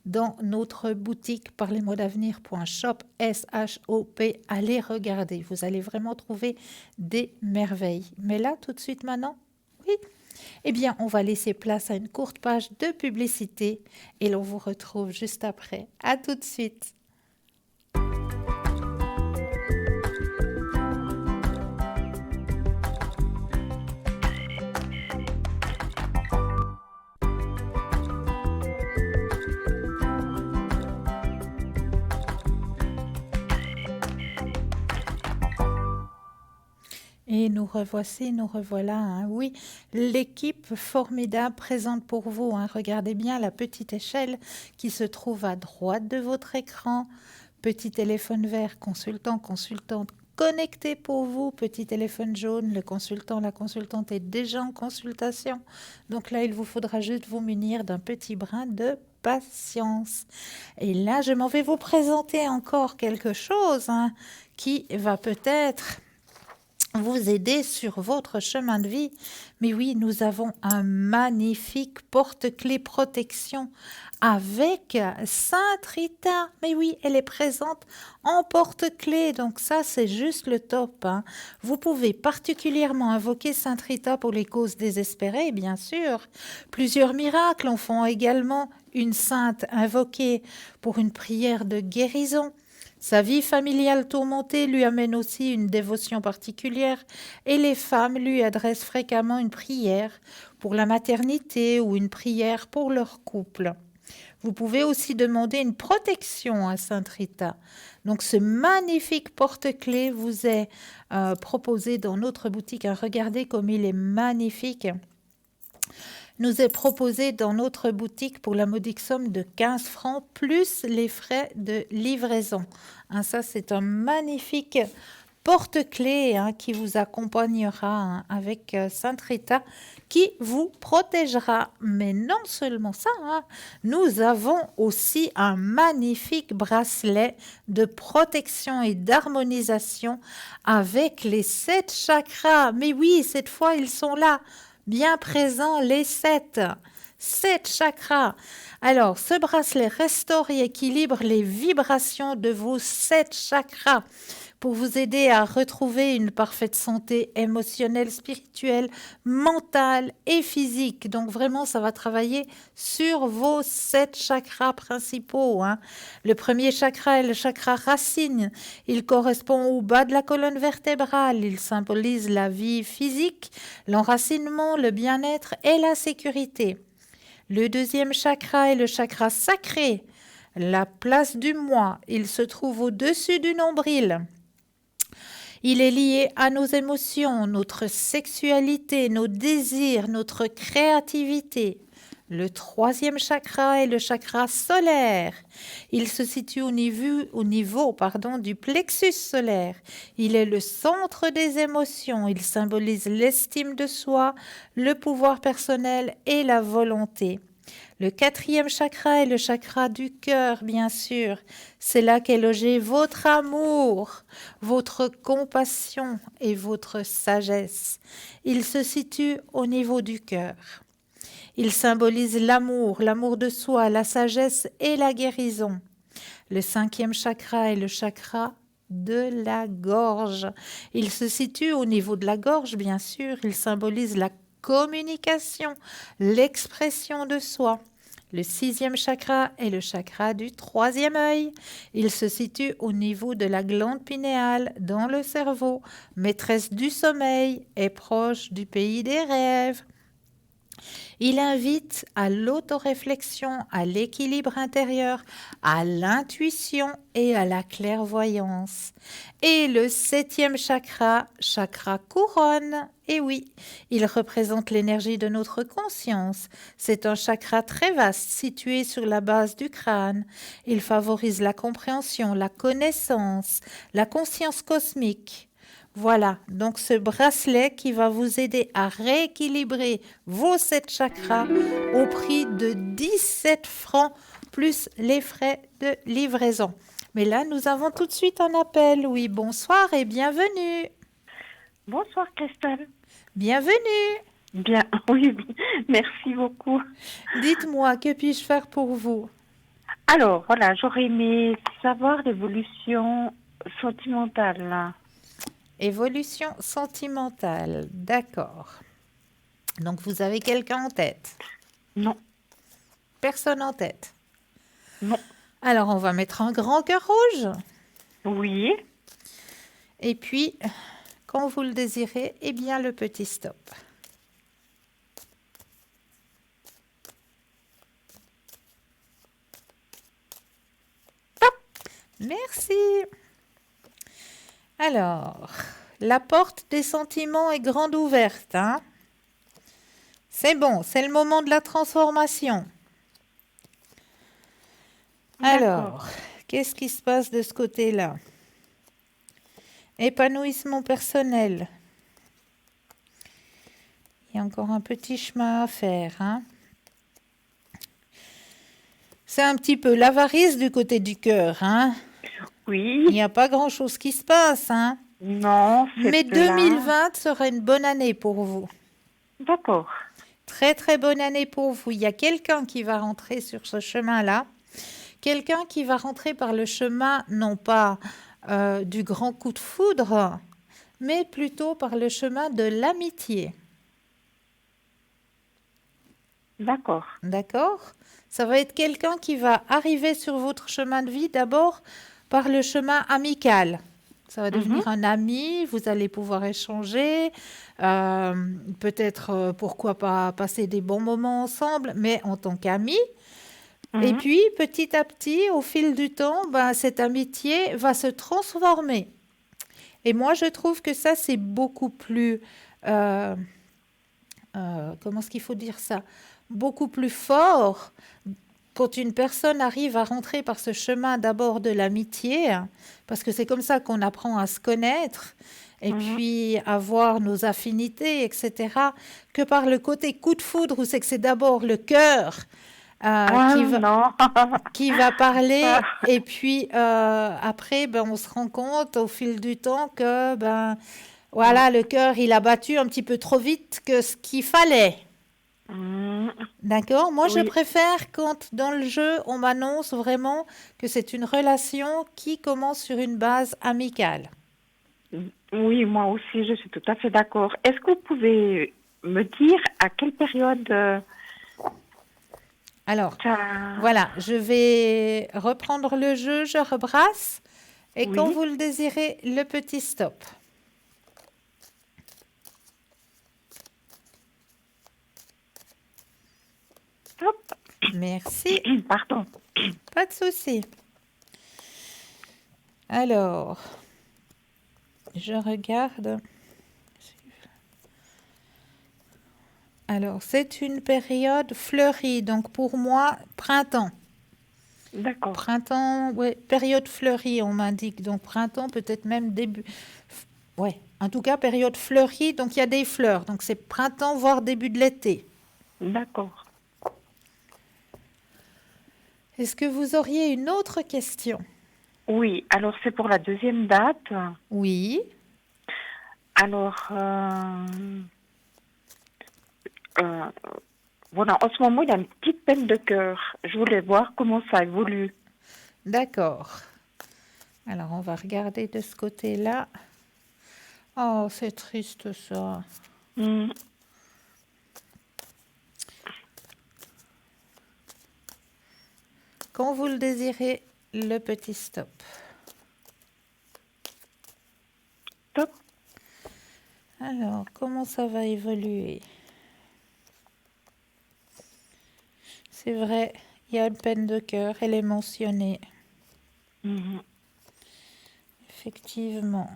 dans notre boutique parlez-moi-d'avenir.shop, S-H-O-P, allez regarder, vous allez vraiment trouver des merveilles. Mais là, tout de suite maintenant, oui, Eh bien, on va laisser place à une courte page de publicité et l'on vous retrouve juste après. À tout de suite. Et nous revoici, nous revoilà. Hein. Oui, l'équipe formidable présente pour vous. Hein. Regardez bien la petite échelle qui se trouve à droite de votre écran. Petit téléphone vert, consultant, consultante connecté pour vous. Petit téléphone jaune, le consultant, la consultante est déjà en consultation. Donc là, il vous faudra juste vous munir d'un petit brin de patience. Et là, je m'en vais vous présenter encore quelque chose hein, qui va peut-être vous aider sur votre chemin de vie. Mais oui, nous avons un magnifique porte-clés protection avec Sainte Rita. Mais oui, elle est présente en porte-clés. Donc ça, c'est juste le top. Hein. Vous pouvez particulièrement invoquer Sainte Rita pour les causes désespérées, bien sûr. Plusieurs miracles en font également une sainte invoquée pour une prière de guérison. Sa vie familiale tourmentée lui amène aussi une dévotion particulière et les femmes lui adressent fréquemment une prière pour la maternité ou une prière pour leur couple. Vous pouvez aussi demander une protection à Sainte Rita. Donc ce magnifique porte-clés vous est proposé dans notre boutique. Regardez comme il est magnifique. Nous est proposé dans notre boutique pour la modique somme de 15 francs plus les frais de livraison. Hein, ça, c'est un magnifique porte-clés hein, qui vous accompagnera hein, avec Sainte Rita qui vous protégera. Mais non seulement ça, hein, nous avons aussi un magnifique bracelet de protection et d'harmonisation avec les 7 chakras. Mais oui, cette fois, ils sont là. Bien présents les 7 chakras. Alors, ce bracelet restaure et équilibre les vibrations de vos 7 chakras pour vous aider à retrouver une parfaite santé émotionnelle, spirituelle, mentale et physique. Donc vraiment, ça va travailler sur vos 7 chakras principaux. Hein. Le premier chakra est le chakra racine. Il correspond au bas de la colonne vertébrale. Il symbolise la vie physique, l'enracinement, le bien-être et la sécurité. Le deuxième chakra est le chakra sacré, la place du moi. Il se trouve au-dessus du nombril. Il est lié à nos émotions, notre sexualité, nos désirs, notre créativité. Le troisième chakra est le chakra solaire. Il se situe au niveau du plexus solaire. Il est le centre des émotions. Il symbolise l'estime de soi, le pouvoir personnel et la volonté. Le quatrième chakra est le chakra du cœur, bien sûr. C'est là qu'est logé votre amour, votre compassion et votre sagesse. Il se situe au niveau du cœur. Il symbolise l'amour, l'amour de soi, la sagesse et la guérison. Le cinquième chakra est le chakra de la gorge. Il se situe au niveau de la gorge, bien sûr. Il symbolise la communication, l'expression de soi. Le sixième chakra est le chakra du troisième œil. Il se situe au niveau de la glande pinéale dans le cerveau, maîtresse du sommeil et proche du pays des rêves. Il invite à l'autoréflexion, à l'équilibre intérieur, à l'intuition et à la clairvoyance. Et le septième chakra, chakra couronne, et oui, il représente l'énergie de notre conscience. C'est un chakra très vaste situé sur la base du crâne. Il favorise la compréhension, la connaissance, la conscience cosmique. Voilà, donc ce bracelet qui va vous aider à rééquilibrer vos 7 chakras au prix de 17 francs plus les frais de livraison. Mais là, nous avons tout de suite un appel. Oui, bonsoir et bienvenue. Bonsoir Christelle. Bienvenue. Bien, oui, merci beaucoup. Dites-moi, que puis-je faire pour vous? Alors, voilà, j'aurais aimé savoir l'évolution sentimentale. Évolution sentimentale, d'accord. Donc, vous avez quelqu'un en tête? Non, Personne en tête? non. Alors, on va mettre un grand cœur rouge. Oui, Et puis, quand vous le désirez, eh bien, le petit stop. Merci. Alors, la porte des sentiments est grande ouverte, hein? C'est bon, c'est le moment de la transformation. d'accord. Alors, qu'est-ce qui se passe de ce côté-là? Épanouissement personnel. Il y a encore un petit chemin à faire, hein? C'est un petit peu l'avarice du côté du cœur, hein? Il Oui, n'y a pas grand-chose qui se passe, hein? non, c'est Mais plat. 2020 sera une bonne année pour vous. D'accord. Très, très bonne année pour vous. Il y a quelqu'un qui va rentrer sur ce chemin-là. Quelqu'un qui va rentrer par le chemin, non pas du grand coup de foudre, mais plutôt par le chemin de l'amitié. D'accord. D'accord? Ça va être quelqu'un qui va arriver sur votre chemin de vie d'abord par le chemin amical. Ça va devenir un ami, vous allez pouvoir échanger, peut-être, pourquoi pas, passer des bons moments ensemble, mais en tant qu'amis. Et puis, petit à petit, au fil du temps, ben, cette amitié va se transformer. Et moi, je trouve que ça, c'est beaucoup plus... comment est-ce qu'il faut dire ça? Beaucoup plus fort quand une personne arrive à rentrer par ce chemin d'abord de l'amitié, parce que c'est comme ça qu'on apprend à se connaître et puis à voir nos affinités, etc., que par le côté coup de foudre où c'est que c'est d'abord le cœur Non. qui va parler et puis après, ben, on se rend compte au fil du temps que ben, voilà, le cœur, il a battu un petit peu trop vite que ce qu'il fallait. D'accord? Moi, je Oui. préfère quand dans le jeu, on m'annonce vraiment que c'est une relation qui commence sur une base amicale. Oui, moi aussi, je suis tout à fait d'accord. Est-ce que vous pouvez me dire à quelle période Alors, ça... voilà, je vais reprendre le jeu, je rebrasse. Et Oui. quand vous le désirez, le petit stop. Hop. Merci, Pardon. pas de souci. Alors, je regarde. Alors, c'est une période fleurie, donc pour moi, printemps. D'accord. Printemps, ouais, période fleurie, on m'indique. Donc, printemps, peut-être même début. Ouais, en tout cas, période fleurie, donc il y a des fleurs. Donc, c'est printemps, voire début de l'été. D'accord. Est-ce que vous auriez une autre question? Oui, alors c'est pour la deuxième date. Oui. Alors, voilà, en ce moment, il y a une petite peine de cœur. Je voulais voir comment ça évolue. D'accord. Alors, on va regarder de ce côté-là. Oh, c'est triste ça. Quand vous le désirez, le petit stop. Top. Alors, comment ça va évoluer? C'est vrai, il y a une peine de cœur, elle est mentionnée. Effectivement.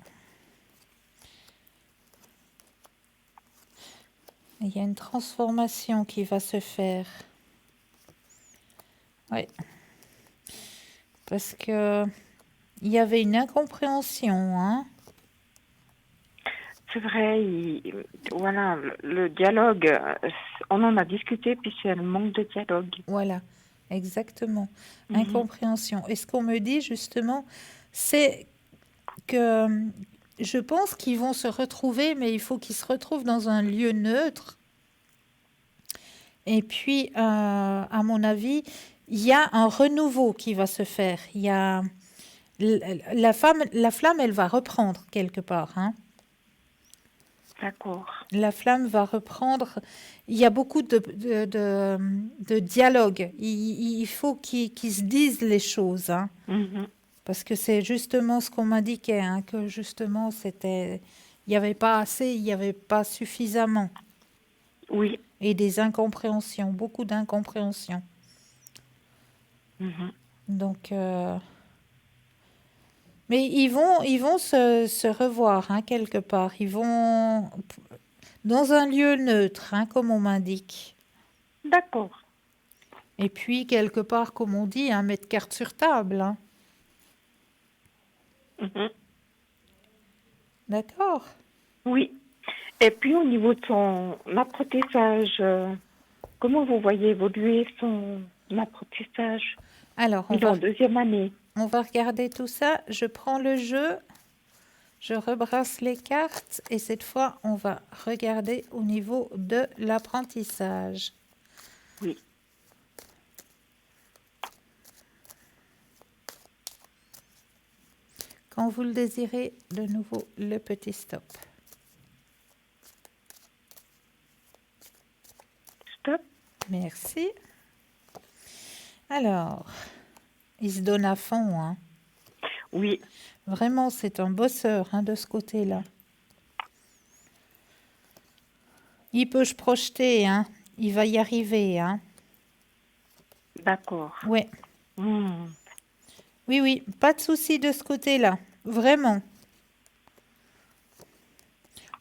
Il y a une transformation qui va se faire. Oui. Parce que il y avait une incompréhension, hein? C'est vrai, voilà, le dialogue, on en a discuté, puis c'est le manque de dialogue. Voilà, exactement. Incompréhension. Et ce qu'on me dit justement, c'est que je pense qu'ils vont se retrouver, mais il faut qu'ils se retrouvent dans un lieu neutre. Et puis, à mon avis, il y a un renouveau qui va se faire. Il y a la flamme, elle va reprendre quelque part, hein. D'accord. La flamme va reprendre. Il y a beaucoup de dialogue. Il faut qu'ils se disent les choses, hein, Mhm. parce que c'est justement ce qu'on m'indiquait, hein, que justement, il n'y avait pas assez, il n'y avait pas suffisamment. Oui. Et des incompréhensions, beaucoup d'incompréhensions. Mhm. Donc, mais ils vont se revoir, hein, quelque part. Ils vont dans un lieu neutre, hein, comme on m'indique. D'accord. Et puis, quelque part, comme on dit, hein, mettre carte sur table, hein. Mhm. D'accord? Oui. Et puis au niveau de son apprentissage, comment vous voyez évoluer son apprentissage? Alors, Il est en deuxième année. on va regarder tout ça. Je prends le jeu, je rebrasse les cartes et cette fois, on va regarder au niveau de l'apprentissage. Oui. Quand vous le désirez, de nouveau, le petit stop. Stop. Merci. Alors, il se donne à fond, hein. Oui. Vraiment, c'est un bosseur, hein, de ce côté-là. Il peut se projeter, hein. Il va y arriver, hein. D'accord. Ouais. Hmm. Oui, oui, pas de souci de ce côté-là. Vraiment.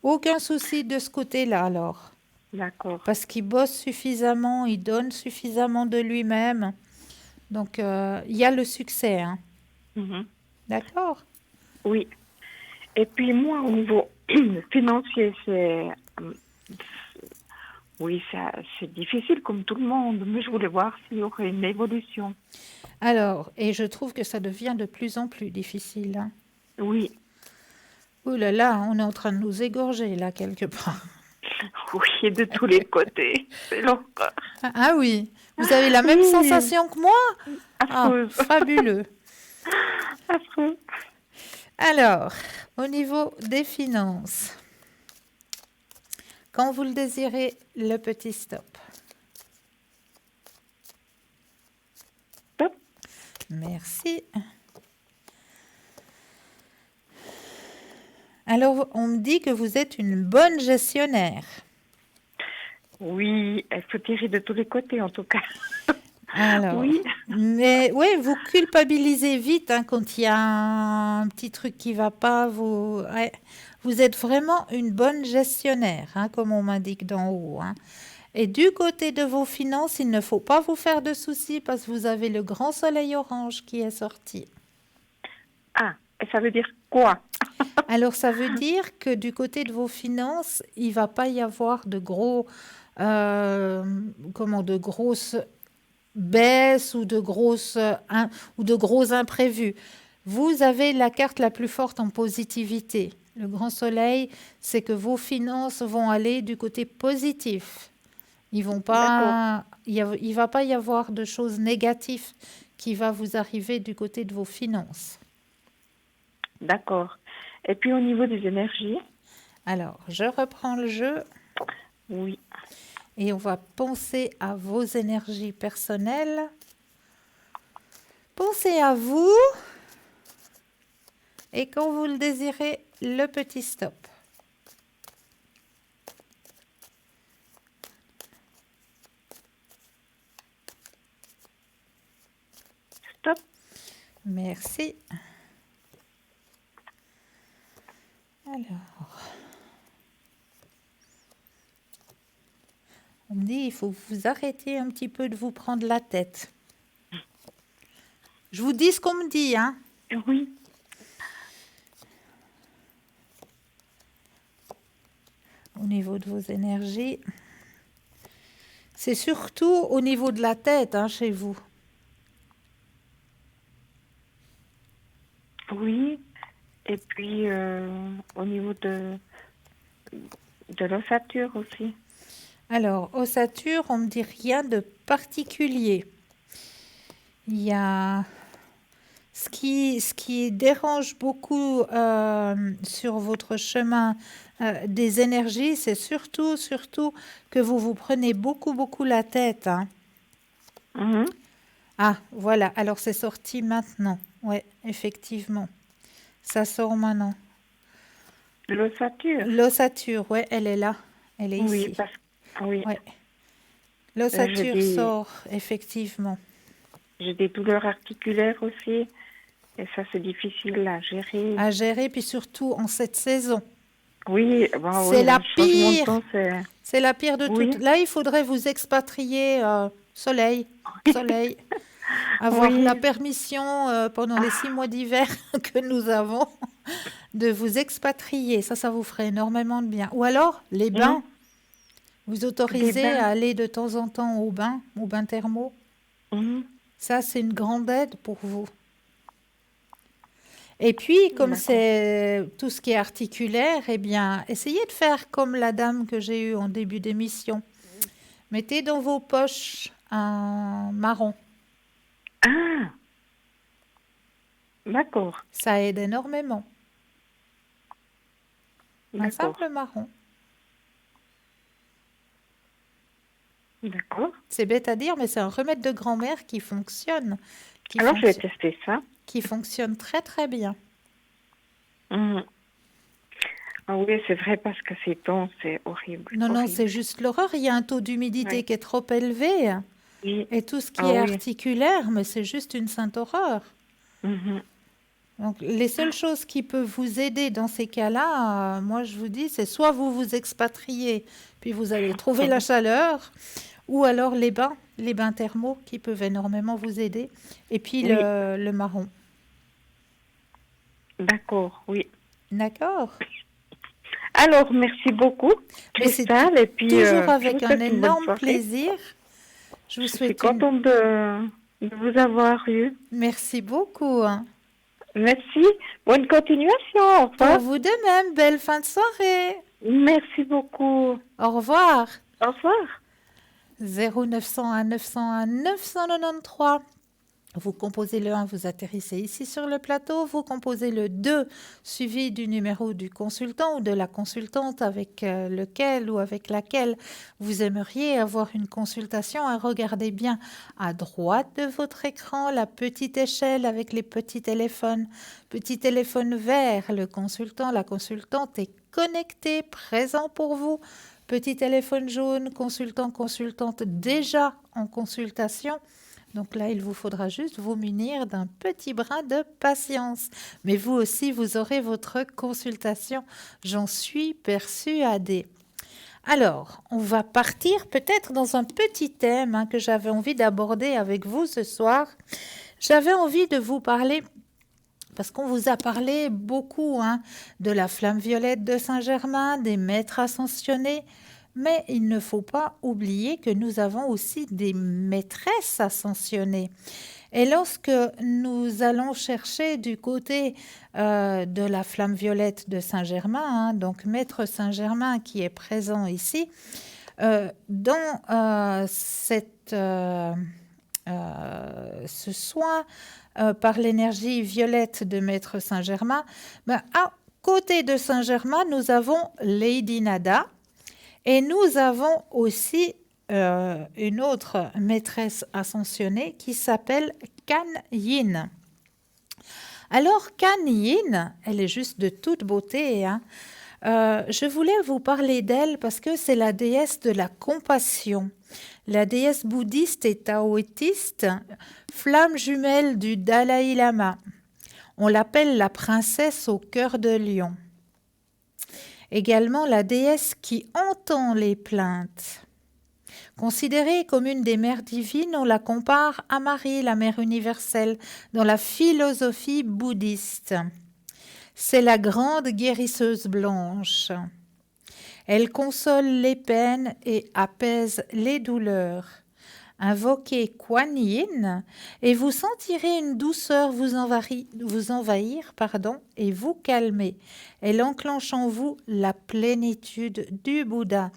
Aucun souci de ce côté-là, alors. D'accord. Parce qu'il bosse suffisamment, il donne suffisamment de lui-même. Donc, il y a le succès, hein. Mhm. D'accord? Oui. Et puis moi, au niveau financier, oui, c'est difficile comme tout le monde, mais je voulais voir s'il y aurait une évolution. Alors, et je trouve que ça devient de plus en plus difficile, hein. Oui. Ouh là là, on est en train de nous égorger, là, quelque part. Oui, de tous les côtés. C'est l'horreur. Ah oui, vous avez la même Oui. sensation que moi? Ah, Affreuse. fabuleux. Affreux. Alors, au niveau des finances, quand vous le désirez, le petit stop. Stop. Merci. Alors, on me dit que vous êtes une bonne gestionnaire. Oui, il faut tirer de tous les côtés en tout cas. Alors, Oui. mais oui, vous culpabilisez vite, hein, quand il y a un petit truc qui va pas. Ouais, vous êtes vraiment une bonne gestionnaire, hein, comme on m'indique d'en haut, hein. Et du côté de vos finances, il ne faut pas vous faire de soucis parce que vous avez le grand soleil orange qui est sorti. Ah, et ça veut dire quoi? Alors, ça veut dire que du côté de vos finances, il va pas y avoir de de grosses baisses ou ou de gros imprévus. Vous avez la carte la plus forte en positivité. Le grand soleil, c'est que vos finances vont aller du côté positif. Ils vont D'accord. pas, il va pas y avoir de choses négatives qui va vous arriver du côté de vos finances. D'accord. Et puis au niveau des énergies? Alors, je reprends le jeu Oui. et on va penser à vos énergies personnelles. Pensez à vous et quand vous le désirez, le petit stop. Stop. Merci. Alors, on me dit il faut que vous arrêtiez un petit peu de vous prendre la tête. Je vous dis ce qu'on me dit, hein. Oui. Au niveau de vos énergies. C'est surtout au niveau de la tête, hein, chez vous. Oui. Et puis au niveau de l'ossature aussi. Alors, ossature, on me dit rien de particulier. Il y a Ce qui dérange beaucoup sur votre chemin des énergies, c'est surtout que vous prenez beaucoup la tête, hein. Mhm. Ah, voilà. Alors, c'est sorti maintenant. Ouais, effectivement. Ça sort maintenant. L'ossature. L'ossature, ouais, elle est là. Elle est Oui, ici. oui. Ouais. J'ai L'ossature des, sort, effectivement. j'ai des douleurs articulaires aussi. Et ça, c'est difficile à gérer. À gérer, puis surtout en cette saison. Oui, C'est là, la le changement de pire. temps, c'est... C'est la pire de Oui, toutes. Là, il faudrait vous expatrier soleil, soleil. Avoir la oui. permission pendant les 6 Ah, mois d'hiver que nous avons de vous expatrier. Ça vous ferait énormément de bien. Ou alors, les hum, bains. Vous des autorisez bains. à aller de temps en temps au bain thermo. Hum, Ça, c'est une grande aide pour vous. Et puis, comme d'accord. c'est tout ce qui est articulaire, eh bien, essayez de faire comme la dame que j'ai eue en début d'émission. Mettez dans vos poches un marron. Ah, d'accord, Ça aide énormément. Un d'accord, simple marron. d'accord. C'est bête à dire, mais c'est un remède de grand-mère qui fonctionne. Qui, Alors, je vais fonc- tester ça. qui fonctionne très bien. Hum. Ah oui, c'est vrai, parce que ces temps, c'est horrible, Non, c'est horrible. juste l'horreur. Il y a un taux d'humidité Oui, qui est trop élevé. oui. Et tout ce qui Ah est oui. articulaire, mais c'est juste une sainte horreur. Mhm. Donc, les seules choses qui peuvent vous aider dans ces cas-là, moi je vous dis, c'est soit vous vous expatriez, puis vous allez trouver la chaleur, ou alors les bains thermaux qui peuvent énormément vous aider, et puis Oui, le marron. d'accord, oui. D'accord? Alors, merci beaucoup, Mais c'est Cristal, et puis toujours je vous avec un souhaite une bonne énorme soirée. plaisir. Je vous Je suis souhaite une... contente de vous avoir eu. Merci beaucoup, hein. Merci, bonne continuation, au Pour revoir. vous de même, belle fin de soirée. Merci beaucoup. Au revoir. Au revoir. 0901 901 993. Vous composez le 1, vous atterrissez ici sur le plateau. Vous composez le 2, suivi du numéro du consultant ou de la consultante avec lequel ou avec laquelle vous aimeriez avoir une consultation. Et regardez bien à droite de votre écran la petite échelle avec les petits téléphones. Petit téléphone vert, le consultant, la consultante est connecté, présent pour vous. Petit téléphone jaune, consultant, consultante déjà en consultation. Donc là, il vous faudra juste vous munir d'un petit brin de patience. Mais vous aussi, vous aurez votre consultation. J'en suis persuadée. Alors, on va partir peut-être dans un petit thème que j'avais envie d'aborder avec vous ce soir. J'avais envie de vous parler, parce qu'on vous a parlé beaucoup de la flamme violette de Saint-Germain, des maîtres ascensionnés. Mais il ne faut pas oublier que nous avons aussi des maîtresses ascensionnées. Et lorsque nous allons chercher du côté de la flamme violette de Saint-Germain, donc Maître Saint-Germain qui est présent ici, dans ce soin par l'énergie violette de Maître Saint-Germain, à côté de Saint-Germain, nous avons Lady Nada. Et nous avons aussi une autre maîtresse ascensionnée qui s'appelle Kuan Yin. Alors, Kuan Yin, elle est juste de toute beauté. Je voulais vous parler d'elle parce que c'est la déesse de la compassion. La déesse bouddhiste et taoïste, flamme jumelle du Dalai Lama. On l'appelle la princesse au cœur de lion. Également la déesse qui entend les plaintes. Considérée comme une des mères divines, on la compare à Marie, la mère universelle, dans la philosophie bouddhiste. C'est la grande guérisseuse blanche. Elle console les peines et apaise les douleurs. Invoquez Kuan Yin et vous sentirez une douceur vous envahir et vous calmer. Elle enclenche en vous la plénitude du Bouddha.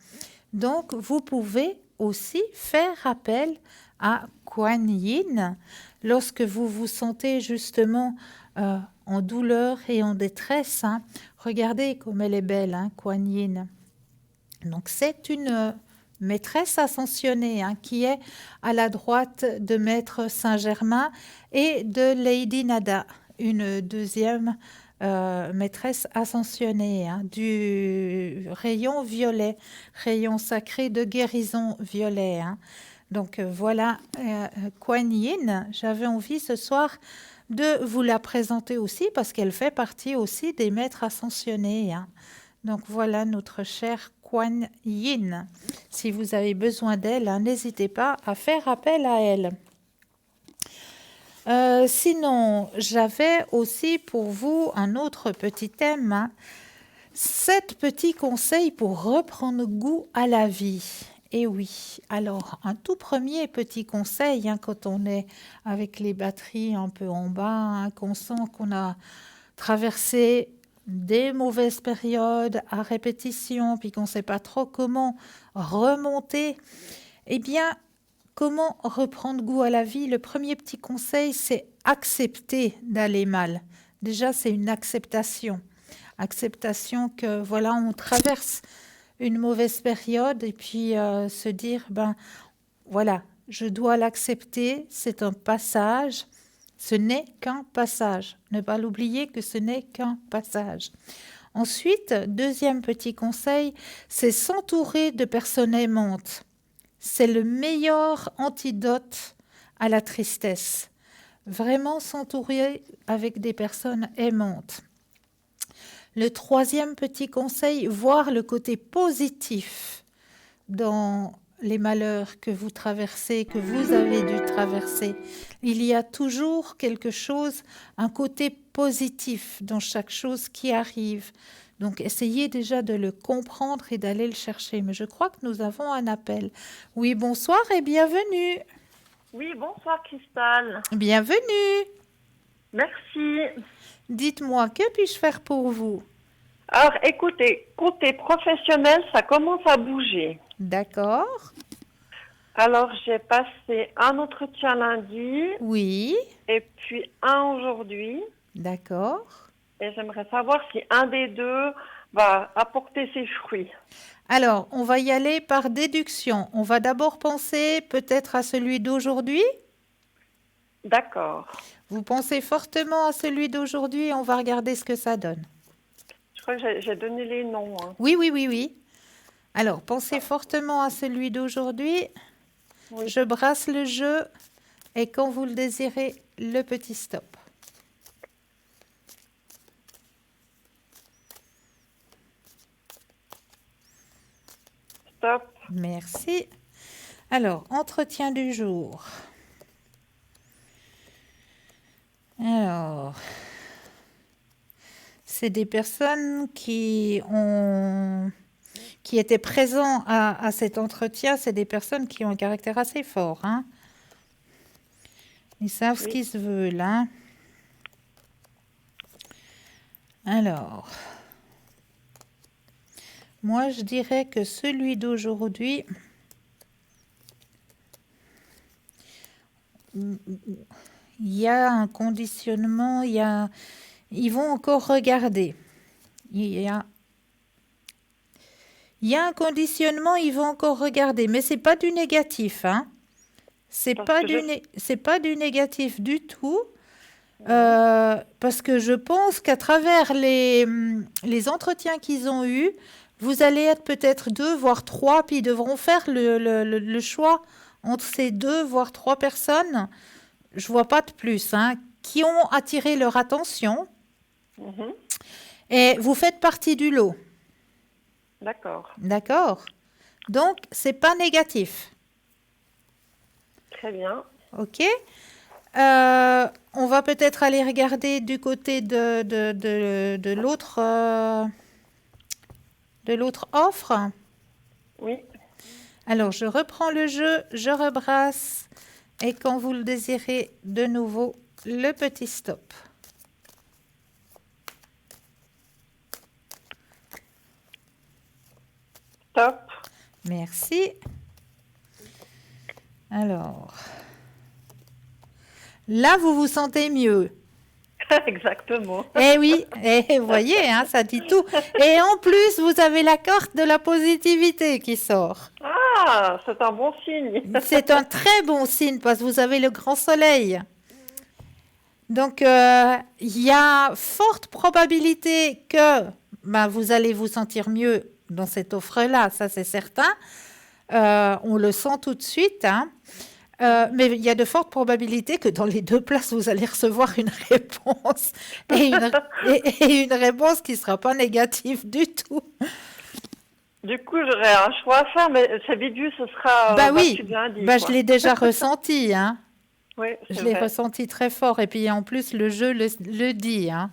Donc, vous pouvez aussi faire appel à Kuan Yin lorsque vous vous sentez justement en douleur et en détresse, hein. Regardez comme elle est belle, hein, Kuan Yin. Donc c'est une maîtresse ascensionnée, hein, qui est à la droite de Maître Saint-Germain et de Lady Nada, une deuxième maîtresse ascensionnée, hein, du rayon violet, rayon sacré de guérison violet, hein. Donc voilà, Kuan Yin, j'avais envie ce soir de vous la présenter aussi parce qu'elle fait partie aussi des maîtres ascensionnés, hein. Donc voilà notre chère Kuan Yin. Si vous avez besoin d'elle, hein, n'hésitez pas à faire appel à elle. Sinon, j'avais aussi pour vous un autre petit thème, hein. 7 petits conseils pour reprendre goût à la vie. Et oui, alors un tout premier petit conseil, hein, quand on est avec les batteries un peu en bas, hein, qu'on sent qu'on a traversé des mauvaises périodes à répétition, puis qu'on ne sait pas trop comment remonter, eh bien, comment reprendre goût à la vie? Le premier petit conseil, c'est accepter d'aller mal. Déjà, c'est une acceptation. Acceptation que, voilà, on traverse une mauvaise période et puis se dire, ben voilà, je dois l'accepter, c'est un passage, ce n'est qu'un passage. Ne pas l'oublier que ce n'est qu'un passage. Ensuite, deuxième petit conseil, c'est s'entourer de personnes aimantes. C'est le meilleur antidote à la tristesse. Vraiment s'entourer avec des personnes aimantes. Le troisième petit conseil, voir le côté positif dans les malheurs que vous traversez, que vous avez dû traverser. Il y a toujours quelque chose, un côté positif dans chaque chose qui arrive. Donc, essayez déjà de le comprendre et d'aller le chercher. Mais je crois que nous avons un appel. Oui, bonsoir et bienvenue. Oui, bonsoir Cristal. Bienvenue. Merci. Dites-moi, que puis-je faire pour vous? Alors, écoutez, côté professionnel, ça commence à bouger. D'accord. Alors, j'ai passé un entretien lundi Oui. et puis un aujourd'hui. D'accord. Et j'aimerais savoir si un des deux va apporter ses fruits. Alors, on va y aller par déduction. On va d'abord penser peut-être à celui d'aujourd'hui. D'accord. Vous pensez fortement à celui d'aujourd'hui et on va regarder ce que ça donne. Je crois que j'ai donné les noms. Hein. Oui. Alors, pensez fortement à celui d'aujourd'hui. Oui. Je brasse le jeu et quand vous le désirez, le petit stop. Stop. Merci. Alors, entretien du jour. Alors, c'est des personnes qui étaient présents à cet entretien. C'est des personnes qui ont un caractère assez fort, hein. Ils savent ce qu'ils se veulent, hein. Alors, moi, je dirais que celui d'aujourd'hui, il y a un conditionnement, ils vont encore regarder. Il y a un conditionnement, ils vont encore regarder, mais c'est pas du négatif, hein. C'est pas du négatif du tout, parce que je pense qu'à travers les entretiens qu'ils ont eus, vous allez être peut-être 2, voire 3, puis ils devront faire le choix entre ces 2, voire 3 personnes. Je vois pas de plus, hein, qui ont attiré leur attention. Mhm. Et vous faites partie du lot. D'accord. D'accord. Donc, c'est pas négatif. Très bien. OK. On va peut-être aller regarder du côté de l'autre offre. Oui. Alors, je reprends le jeu, je rebrasse et quand vous le désirez, de nouveau, le petit stop. Stop. Merci. Alors, Là, vous vous sentez mieux. Exactement. Eh oui, et vous voyez, hein, ça dit tout. Et en plus, vous avez la carte de la positivité qui sort. Ah, c'est un bon signe. C'est un très bon signe parce que vous avez le grand soleil. Donc, il y a forte probabilité que vous allez vous sentir mieux dans cette offre-là, ça c'est certain. On le sent tout de suite, hein. Mais il y a de fortes probabilités que dans les deux places, vous allez recevoir une réponse et une réponse qui ne sera pas négative du tout. Du coup, j'aurais un choix à faire, mais c'est Bidu, ce sera Oui, tu viens dit, je quoi. l'ai déjà ressenti, hein. Oui, Je c'est l'ai vrai. ressenti très fort. Et puis en plus, le jeu le dit, hein.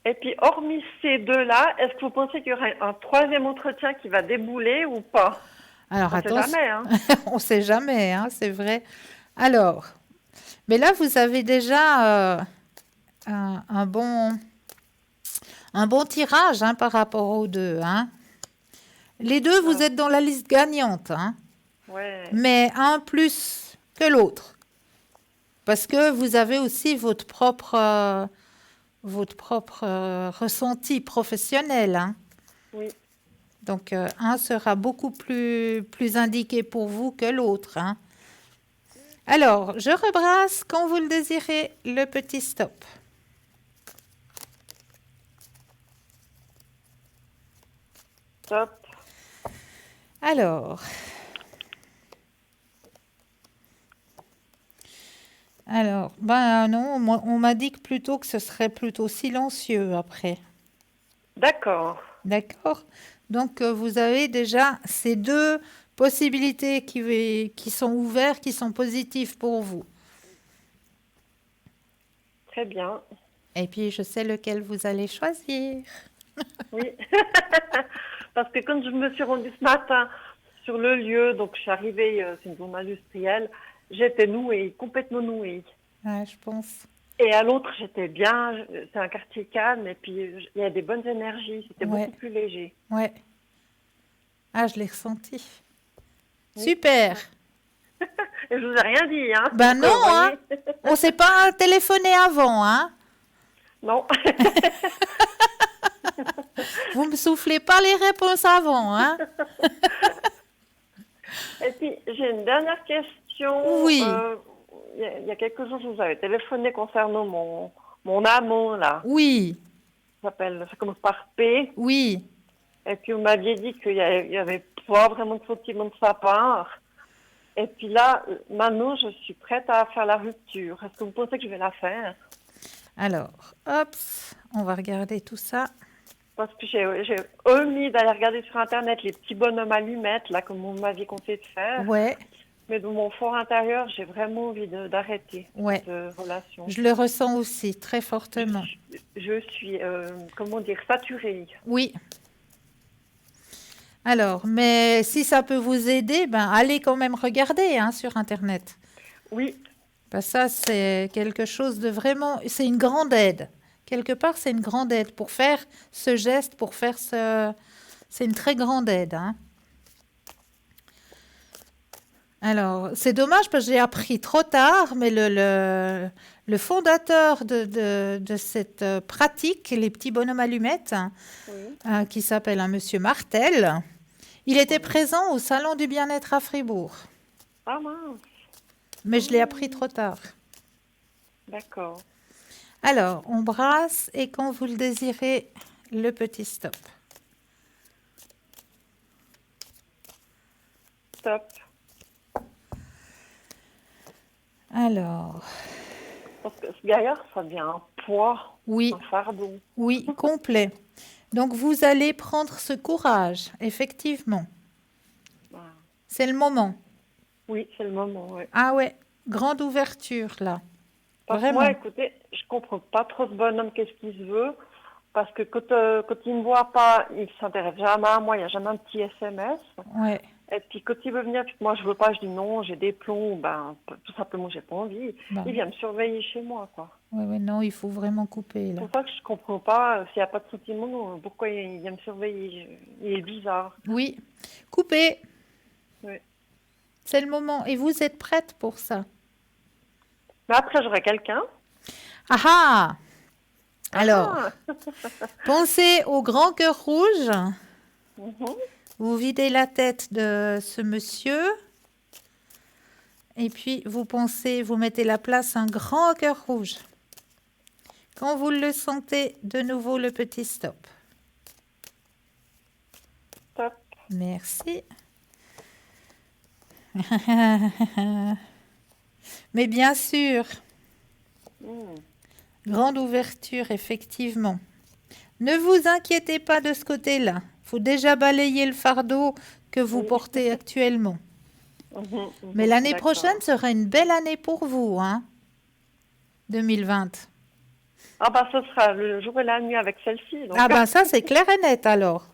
Et puis, hormis ces deux-là, est-ce que vous pensez qu'il y aura un troisième entretien qui va débouler ou pas? Alors On ne sait attention, jamais, hein. on ne sait jamais, hein, c'est vrai. Alors, mais là, vous avez déjà un bon tirage, hein, par rapport aux deux, hein. Les deux, vous êtes dans la liste gagnante, hein, Ouais. mais un plus que l'autre. Parce que vous avez aussi votre propre ressenti professionnel, hein. Oui. Donc, un sera beaucoup plus indiqué pour vous que l'autre, hein. Alors, je rebrasse quand vous le désirez le petit stop. Top. Alors, non, on m'a dit que plutôt que ce serait plutôt silencieux après. D'accord. D'accord? Donc, vous avez déjà ces deux possibilités qui sont ouvertes, qui sont positives pour vous. Très bien. Et puis, je sais lequel vous allez choisir. Oui. Parce que quand je me suis rendue ce matin sur le lieu, donc je suis arrivée, c'est une zone industrielle, j'étais nouée, complètement nouée. Ouais, je pense. Et à l'autre, j'étais bien, c'est un quartier calme, et puis il y a des bonnes énergies, c'était Ouais. beaucoup plus léger. Ouais. Ah, je l'ai ressenti. Oui. Super. Et je vous ai rien dit, hein. Ben Donc, non, vous hein. voyez. On ne s'est pas téléphoné avant, hein. Non. Vous me soufflez pas les réponses avant, hein. Et puis, j'ai une dernière question. Oui. Il y a quelques jours, je vous avais téléphoné concernant mon amant, là. Oui, Ça commence par P. oui. Et puis, vous m'aviez dit qu'il y avait pas vraiment de sentiment de sa part. Et puis là, maintenant, je suis prête à faire la rupture. Est-ce que vous pensez que je vais la faire? Alors, hop, on va regarder tout ça. Parce que j'ai omis d'aller regarder sur Internet les petits bonhommes allumettes, là, comme vous m'aviez conseillé de faire. Ouais, Mais dans mon fort intérieur, j'ai vraiment envie d'arrêter Ouais. cette relation. je le ressens aussi très fortement. Je suis, comment dire, saturée. Oui. Alors, mais si ça peut vous aider, allez quand même regarder, hein, sur Internet. Oui, Ça, c'est quelque chose de vraiment... C'est une grande aide. Quelque part, c'est une grande aide. Pour faire ce geste, pour faire ce... C'est une très grande aide, hein. Alors, c'est dommage parce que j'ai appris trop tard, mais le fondateur de cette pratique, les petits bonhommes allumettes, oui. qui s'appelle Monsieur Martel, il était présent au Salon du bien-être à Fribourg. Ah mince, Mais je l'ai appris trop tard. d'accord. Alors, on brasse et quand vous le désirez, le petit stop. Top. Alors, Parce que ce gaillard, ça devient un poids, oui, un fardeau. oui, complet. Donc, vous allez prendre ce courage, effectivement. Ah. C'est le moment. Oui, c'est le moment, oui. Ah ouais, grande ouverture, là. Parce que Vraiment. moi, écoutez, je comprends pas trop ce bonhomme, qu'est-ce qu'il se veut. Parce que quand il ne me voit pas, il s'intéresse jamais à moi, il n'y a jamais un petit SMS. Ouais, Et puis quand il veut venir, puis que moi je veux pas, je dis non, j'ai des plombs, tout simplement j'ai pas envie. Bah. Il vient me surveiller chez moi, quoi. ouais, non, il faut vraiment couper, C'est là. pour ça que je comprends pas, s'il n'y a pas de sentiment, pourquoi il vient me surveiller. Il est bizarre. Oui, couper. Oui. C'est le moment. Et vous êtes prête pour ça? Mais après, j'aurai quelqu'un. Ah ah! Alors, Ah. pensez au grand cœur rouge. Mhm. Vous videz la tête de ce monsieur. Et puis, vous mettez la place un grand cœur rouge. Quand vous le sentez, de nouveau le petit stop. Top. Merci. Mais bien sûr, grande ouverture, effectivement. Ne vous inquiétez pas de ce côté-là. Il faut déjà balayer le fardeau que vous portez actuellement. Mais l'année D'accord. prochaine sera une belle année pour vous, hein, 2020. Ah bah ce sera le jour et la nuit avec celle-ci. Donc. Ah ben ça, c'est clair et net alors.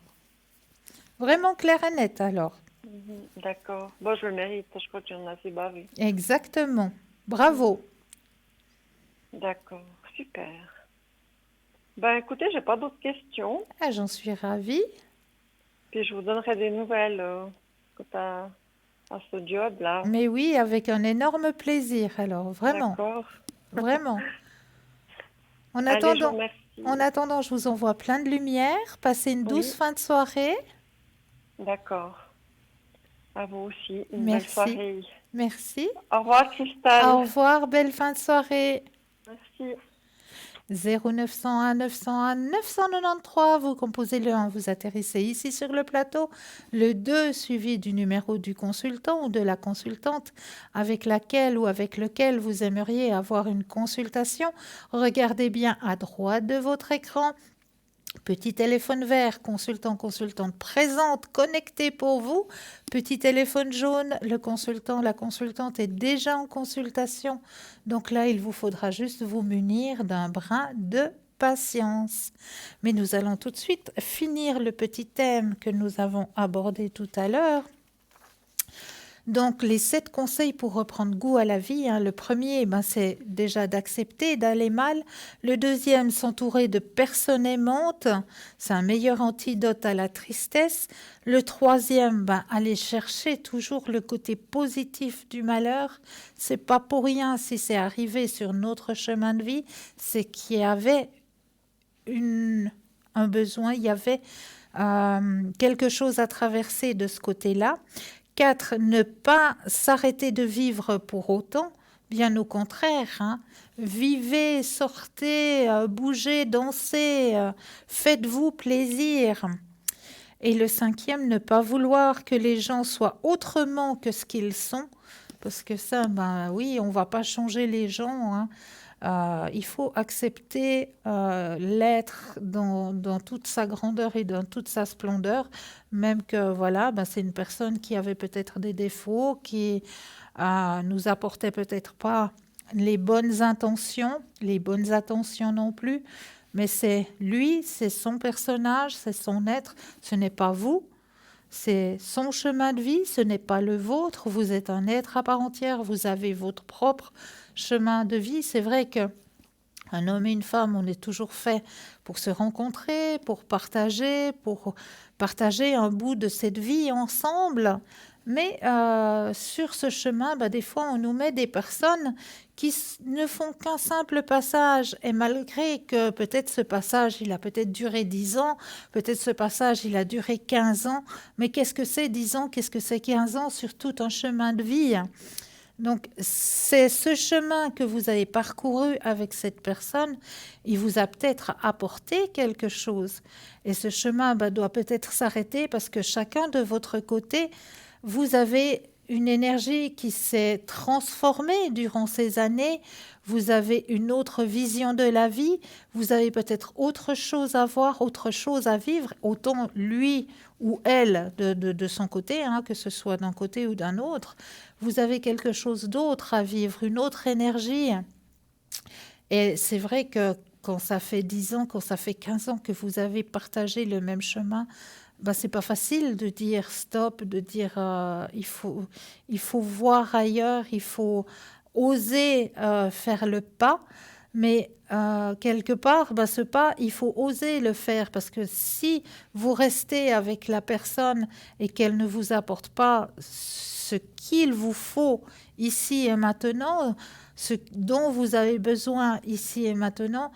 Vraiment clair et net alors. D'accord. Bon, je le mérite. Je crois que j'en ai assez bavé. Exactement. Bravo. D'accord. Super. Ben écoutez, j'ai pas d'autres questions. Ah, j'en suis ravie. Puis je vous donnerai des nouvelles quant à ce job-là. Mais oui, avec un énorme plaisir alors, vraiment, D'accord. vraiment. En Allez, je vous attendant, remercie. je vous envoie plein de lumière. Passez une douce Oui. fin de soirée. D'accord. À vous aussi. Une Merci. belle soirée. Merci. Au revoir, Cristal. Au revoir, belle fin de soirée. Merci. 0901 901 993, vous composez le 1, vous atterrissez ici sur le plateau, le 2 suivi du numéro du consultant ou de la consultante avec laquelle ou avec lequel vous aimeriez avoir une consultation. Regardez bien à droite de votre écran. Petit téléphone vert, consultant, consultante présente, connecté pour vous. Petit téléphone jaune, le consultant, la consultante est déjà en consultation. Donc là, il vous faudra juste vous munir d'un brin de patience. Mais nous allons tout de suite finir le petit thème que nous avons abordé tout à l'heure. Donc, les 7 conseils pour reprendre goût à la vie. Le premier, c'est déjà d'accepter d'aller mal. Le deuxième, s'entourer de personnes aimantes. C'est un meilleur antidote à la tristesse. Le troisième, aller chercher toujours le côté positif du malheur. C'est pas pour rien si c'est arrivé sur notre chemin de vie, c'est qu'il y avait un besoin, il y avait quelque chose à traverser de ce côté-là. 4. Ne pas s'arrêter de vivre pour autant, bien au contraire. Vivez, sortez, bougez, dansez, faites-vous plaisir. Et le 5e, ne pas vouloir que les gens soient autrement que ce qu'ils sont, parce que ça, oui, on ne va pas changer les gens. Il faut accepter l'être dans toute sa grandeur et dans toute sa splendeur, même que c'est une personne qui avait peut-être des défauts, qui nous apportait peut-être pas les bonnes intentions, les bonnes attentions non plus, mais c'est lui, c'est son personnage, c'est son être, ce n'est pas vous. C'est son chemin de vie, ce n'est pas le vôtre. Vous êtes un être à part entière, vous avez votre propre chemin de vie. C'est vrai que un homme et une femme, on est toujours fait pour se rencontrer, pour partager un bout de cette vie ensemble. Mais sur ce chemin, des fois, on nous met des personnes qui ne font qu'un simple passage. Et malgré que peut-être ce passage, il a peut-être duré 10 ans, peut-être ce passage, il a duré 15 ans. Mais qu'est-ce que c'est 10 ans, qu'est-ce que c'est 15 ans sur tout un chemin de vie ? Donc, c'est ce chemin que vous avez parcouru avec cette personne, il vous a peut-être apporté quelque chose. Et ce chemin doit peut-être s'arrêter parce que chacun de votre côté, vous avez une énergie qui s'est transformée durant ces années, vous avez une autre vision de la vie, vous avez peut-être autre chose à voir, autre chose à vivre, autant lui ou elle de son côté, que ce soit d'un côté ou d'un autre, vous avez quelque chose d'autre à vivre, une autre énergie. Et c'est vrai que quand ça fait 10 ans, quand ça fait 15 ans que vous avez partagé le même chemin, c'est pas facile de dire stop, de dire il faut voir ailleurs, il faut oser faire le pas. Mais quelque part, ce pas, il faut oser le faire parce que si vous restez avec la personne et qu'elle ne vous apporte pas ce qu'il vous faut ici et maintenant, ce dont vous avez besoin ici et maintenant,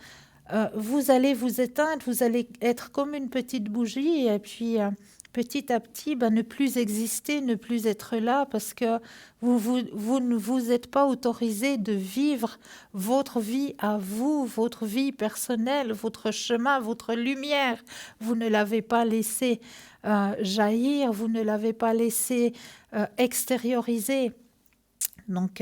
vous allez vous éteindre, vous allez être comme une petite bougie et puis petit à petit ne plus exister, ne plus être là parce que vous ne vous êtes pas autorisé de vivre votre vie à vous, votre vie personnelle, votre chemin, votre lumière. Vous ne l'avez pas laissé jaillir, vous ne l'avez pas laissé extérioriser. Donc,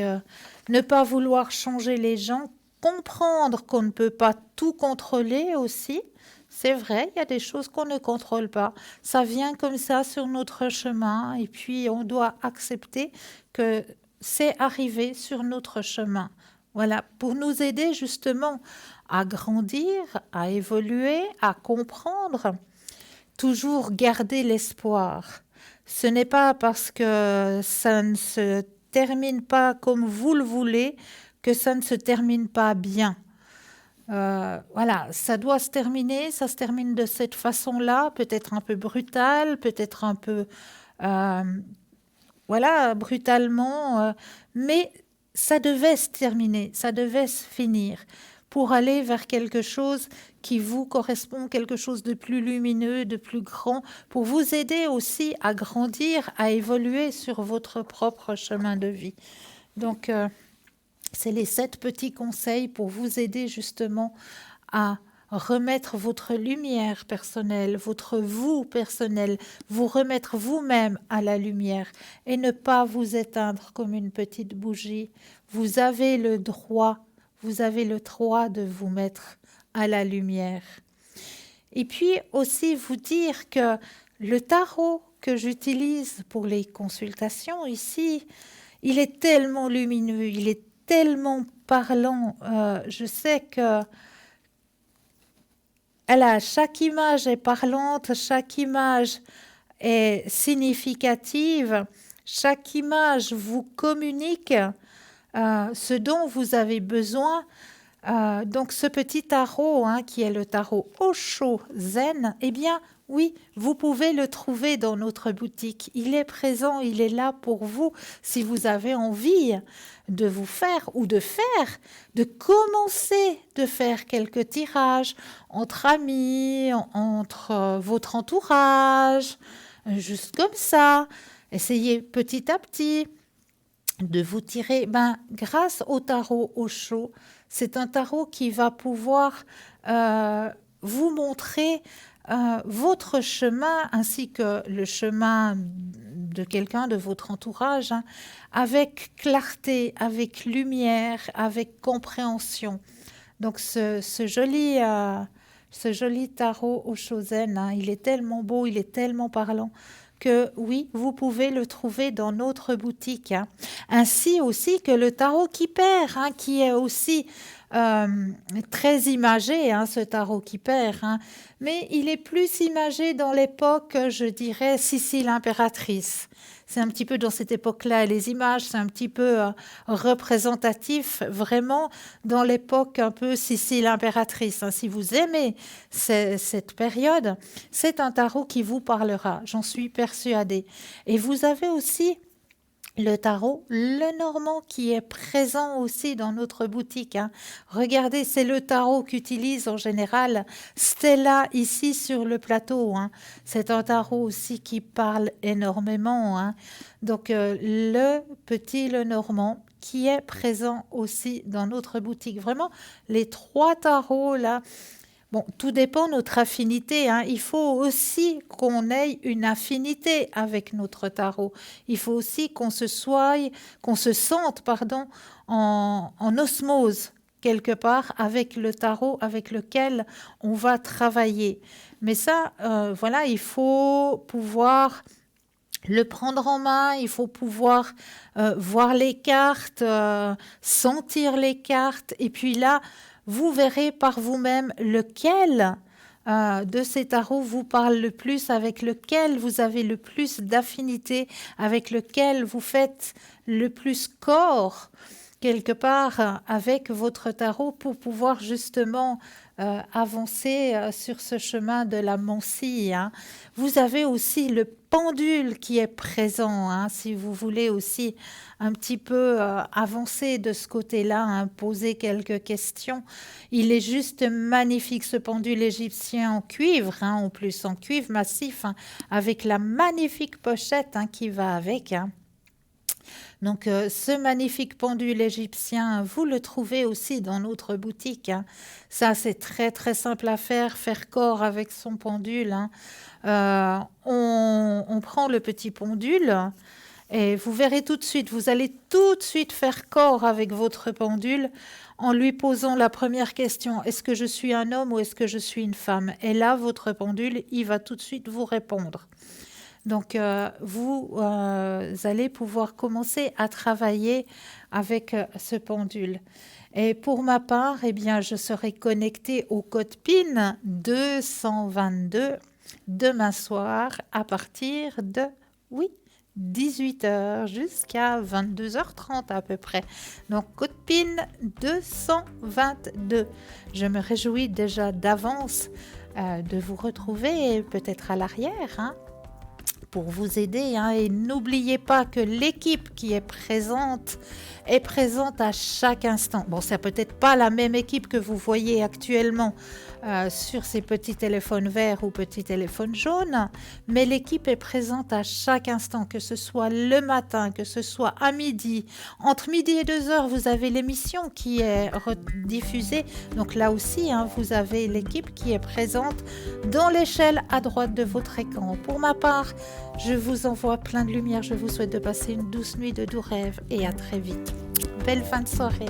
ne pas vouloir changer les gens, comprendre qu'on ne peut pas tout contrôler aussi. C'est vrai, il y a des choses qu'on ne contrôle pas. Ça vient comme ça sur notre chemin et puis on doit accepter que c'est arrivé sur notre chemin. Voilà, pour nous aider justement à grandir, à évoluer, à comprendre, toujours garder l'espoir. Ce n'est pas parce que ça ne se termine pas comme vous le voulez que ça ne se termine pas bien. Voilà, ça doit se terminer, ça se termine de cette façon-là, peut-être un peu brutale, peut-être un peu, brutalement, mais ça devait se terminer, ça devait se finir pour aller vers quelque chose qui vous correspond, quelque chose de plus lumineux, de plus grand, pour vous aider aussi à grandir, à évoluer sur votre propre chemin de vie. Donc, c'est les 7 petits conseils pour vous aider justement à remettre votre lumière personnelle, votre vous personnel, vous remettre vous-même à la lumière et ne pas vous éteindre comme une petite bougie. Vous avez le droit de vous mettre à la lumière. Et puis aussi vous dire que le tarot que j'utilise pour les consultations ici, il est tellement lumineux, il est tellement parlant. Je sais que chaque image est parlante, chaque image est significative, chaque image vous communique ce dont vous avez besoin. Donc ce petit tarot, qui est le tarot Osho Zen, eh bien oui, vous pouvez le trouver dans notre boutique. Il est présent, il est là pour vous si vous avez envie de vous faire ou de commencer de faire quelques tirages entre amis, entre votre entourage, juste comme ça. Essayez petit à petit de vous tirer, grâce au tarot Osho, c'est un tarot qui va pouvoir vous montrer votre chemin ainsi que le chemin de quelqu'un de votre entourage avec clarté, avec lumière, avec compréhension. Donc ce joli tarot Osho Zen, il est tellement beau, il est tellement parlant que oui, vous pouvez le trouver dans notre boutique. Ainsi aussi que le tarot Kipper, qui est aussi très imagé, ce tarot Kipper. Mais il est plus imagé dans l'époque, je dirais, Sissi l'impératrice. C'est un petit peu dans cette époque-là, les images, c'est un petit peu représentatif, vraiment, dans l'époque un peu Sissi l'impératrice. Si vous aimez cette période, c'est un tarot qui vous parlera, j'en suis persuadée. Et vous avez aussi le tarot Lenormand qui est présent aussi dans notre boutique. Regardez, c'est le tarot qu'utilise en général Stella ici sur le plateau. C'est un tarot aussi qui parle énormément. Donc le petit Lenormand qui est présent aussi dans notre boutique. Vraiment, les 3 tarots là. Bon, tout dépend de notre affinité. Il faut aussi qu'on ait une affinité avec notre tarot. Il faut aussi qu'on se sente, en osmose quelque part avec le tarot avec lequel on va travailler. Mais ça, il faut pouvoir le prendre en main, il faut pouvoir voir les cartes, sentir les cartes, et puis là, vous verrez par vous-même lequel de ces tarots vous parle le plus, avec lequel vous avez le plus d'affinité, avec lequel vous faites le plus corps quelque part avec votre tarot pour pouvoir justement avancer sur ce chemin de la Mancie, hein. Vous avez aussi le pendule qui est présent, hein, si vous voulez aussi un petit peu avancer de ce côté-là, hein, poser quelques questions. Il est juste magnifique ce pendule égyptien en cuivre, hein, en plus en cuivre massif, hein, avec la magnifique pochette, hein, qui va avec, hein. Donc, ce magnifique pendule égyptien, vous le trouvez aussi dans notre boutique, hein. Ça, c'est très, très simple à faire corps avec son pendule, hein. On prend le petit pendule et vous verrez tout de suite, vous allez tout de suite faire corps avec votre pendule en lui posant la première question, est-ce que je suis un homme ou est-ce que je suis une femme? Et là, votre pendule, il va tout de suite vous répondre. Donc, vous allez pouvoir commencer à travailler avec ce pendule. Et pour ma part, eh bien, je serai connectée au code PIN 222 demain soir à partir de, 18h jusqu'à 22h30 à peu près. Donc, code PIN 222. Je me réjouis déjà d'avance de vous retrouver peut-être à l'arrière, hein, pour vous aider, hein. Et n'oubliez pas que l'équipe qui est présente à chaque instant. Bon, c'est peut-être pas la même équipe que vous voyez actuellement sur ces petits téléphones verts ou petits téléphones jaunes, mais l'équipe est présente à chaque instant, que ce soit le matin, que ce soit à midi. Entre midi et 2h, vous avez l'émission qui est rediffusée. Donc là aussi, hein, vous avez l'équipe qui est présente dans l'échelle à droite de votre écran. Pour ma part, je vous envoie plein de lumière. Je vous souhaite de passer une douce nuit de doux rêves et à très vite. Belle fin de soirée.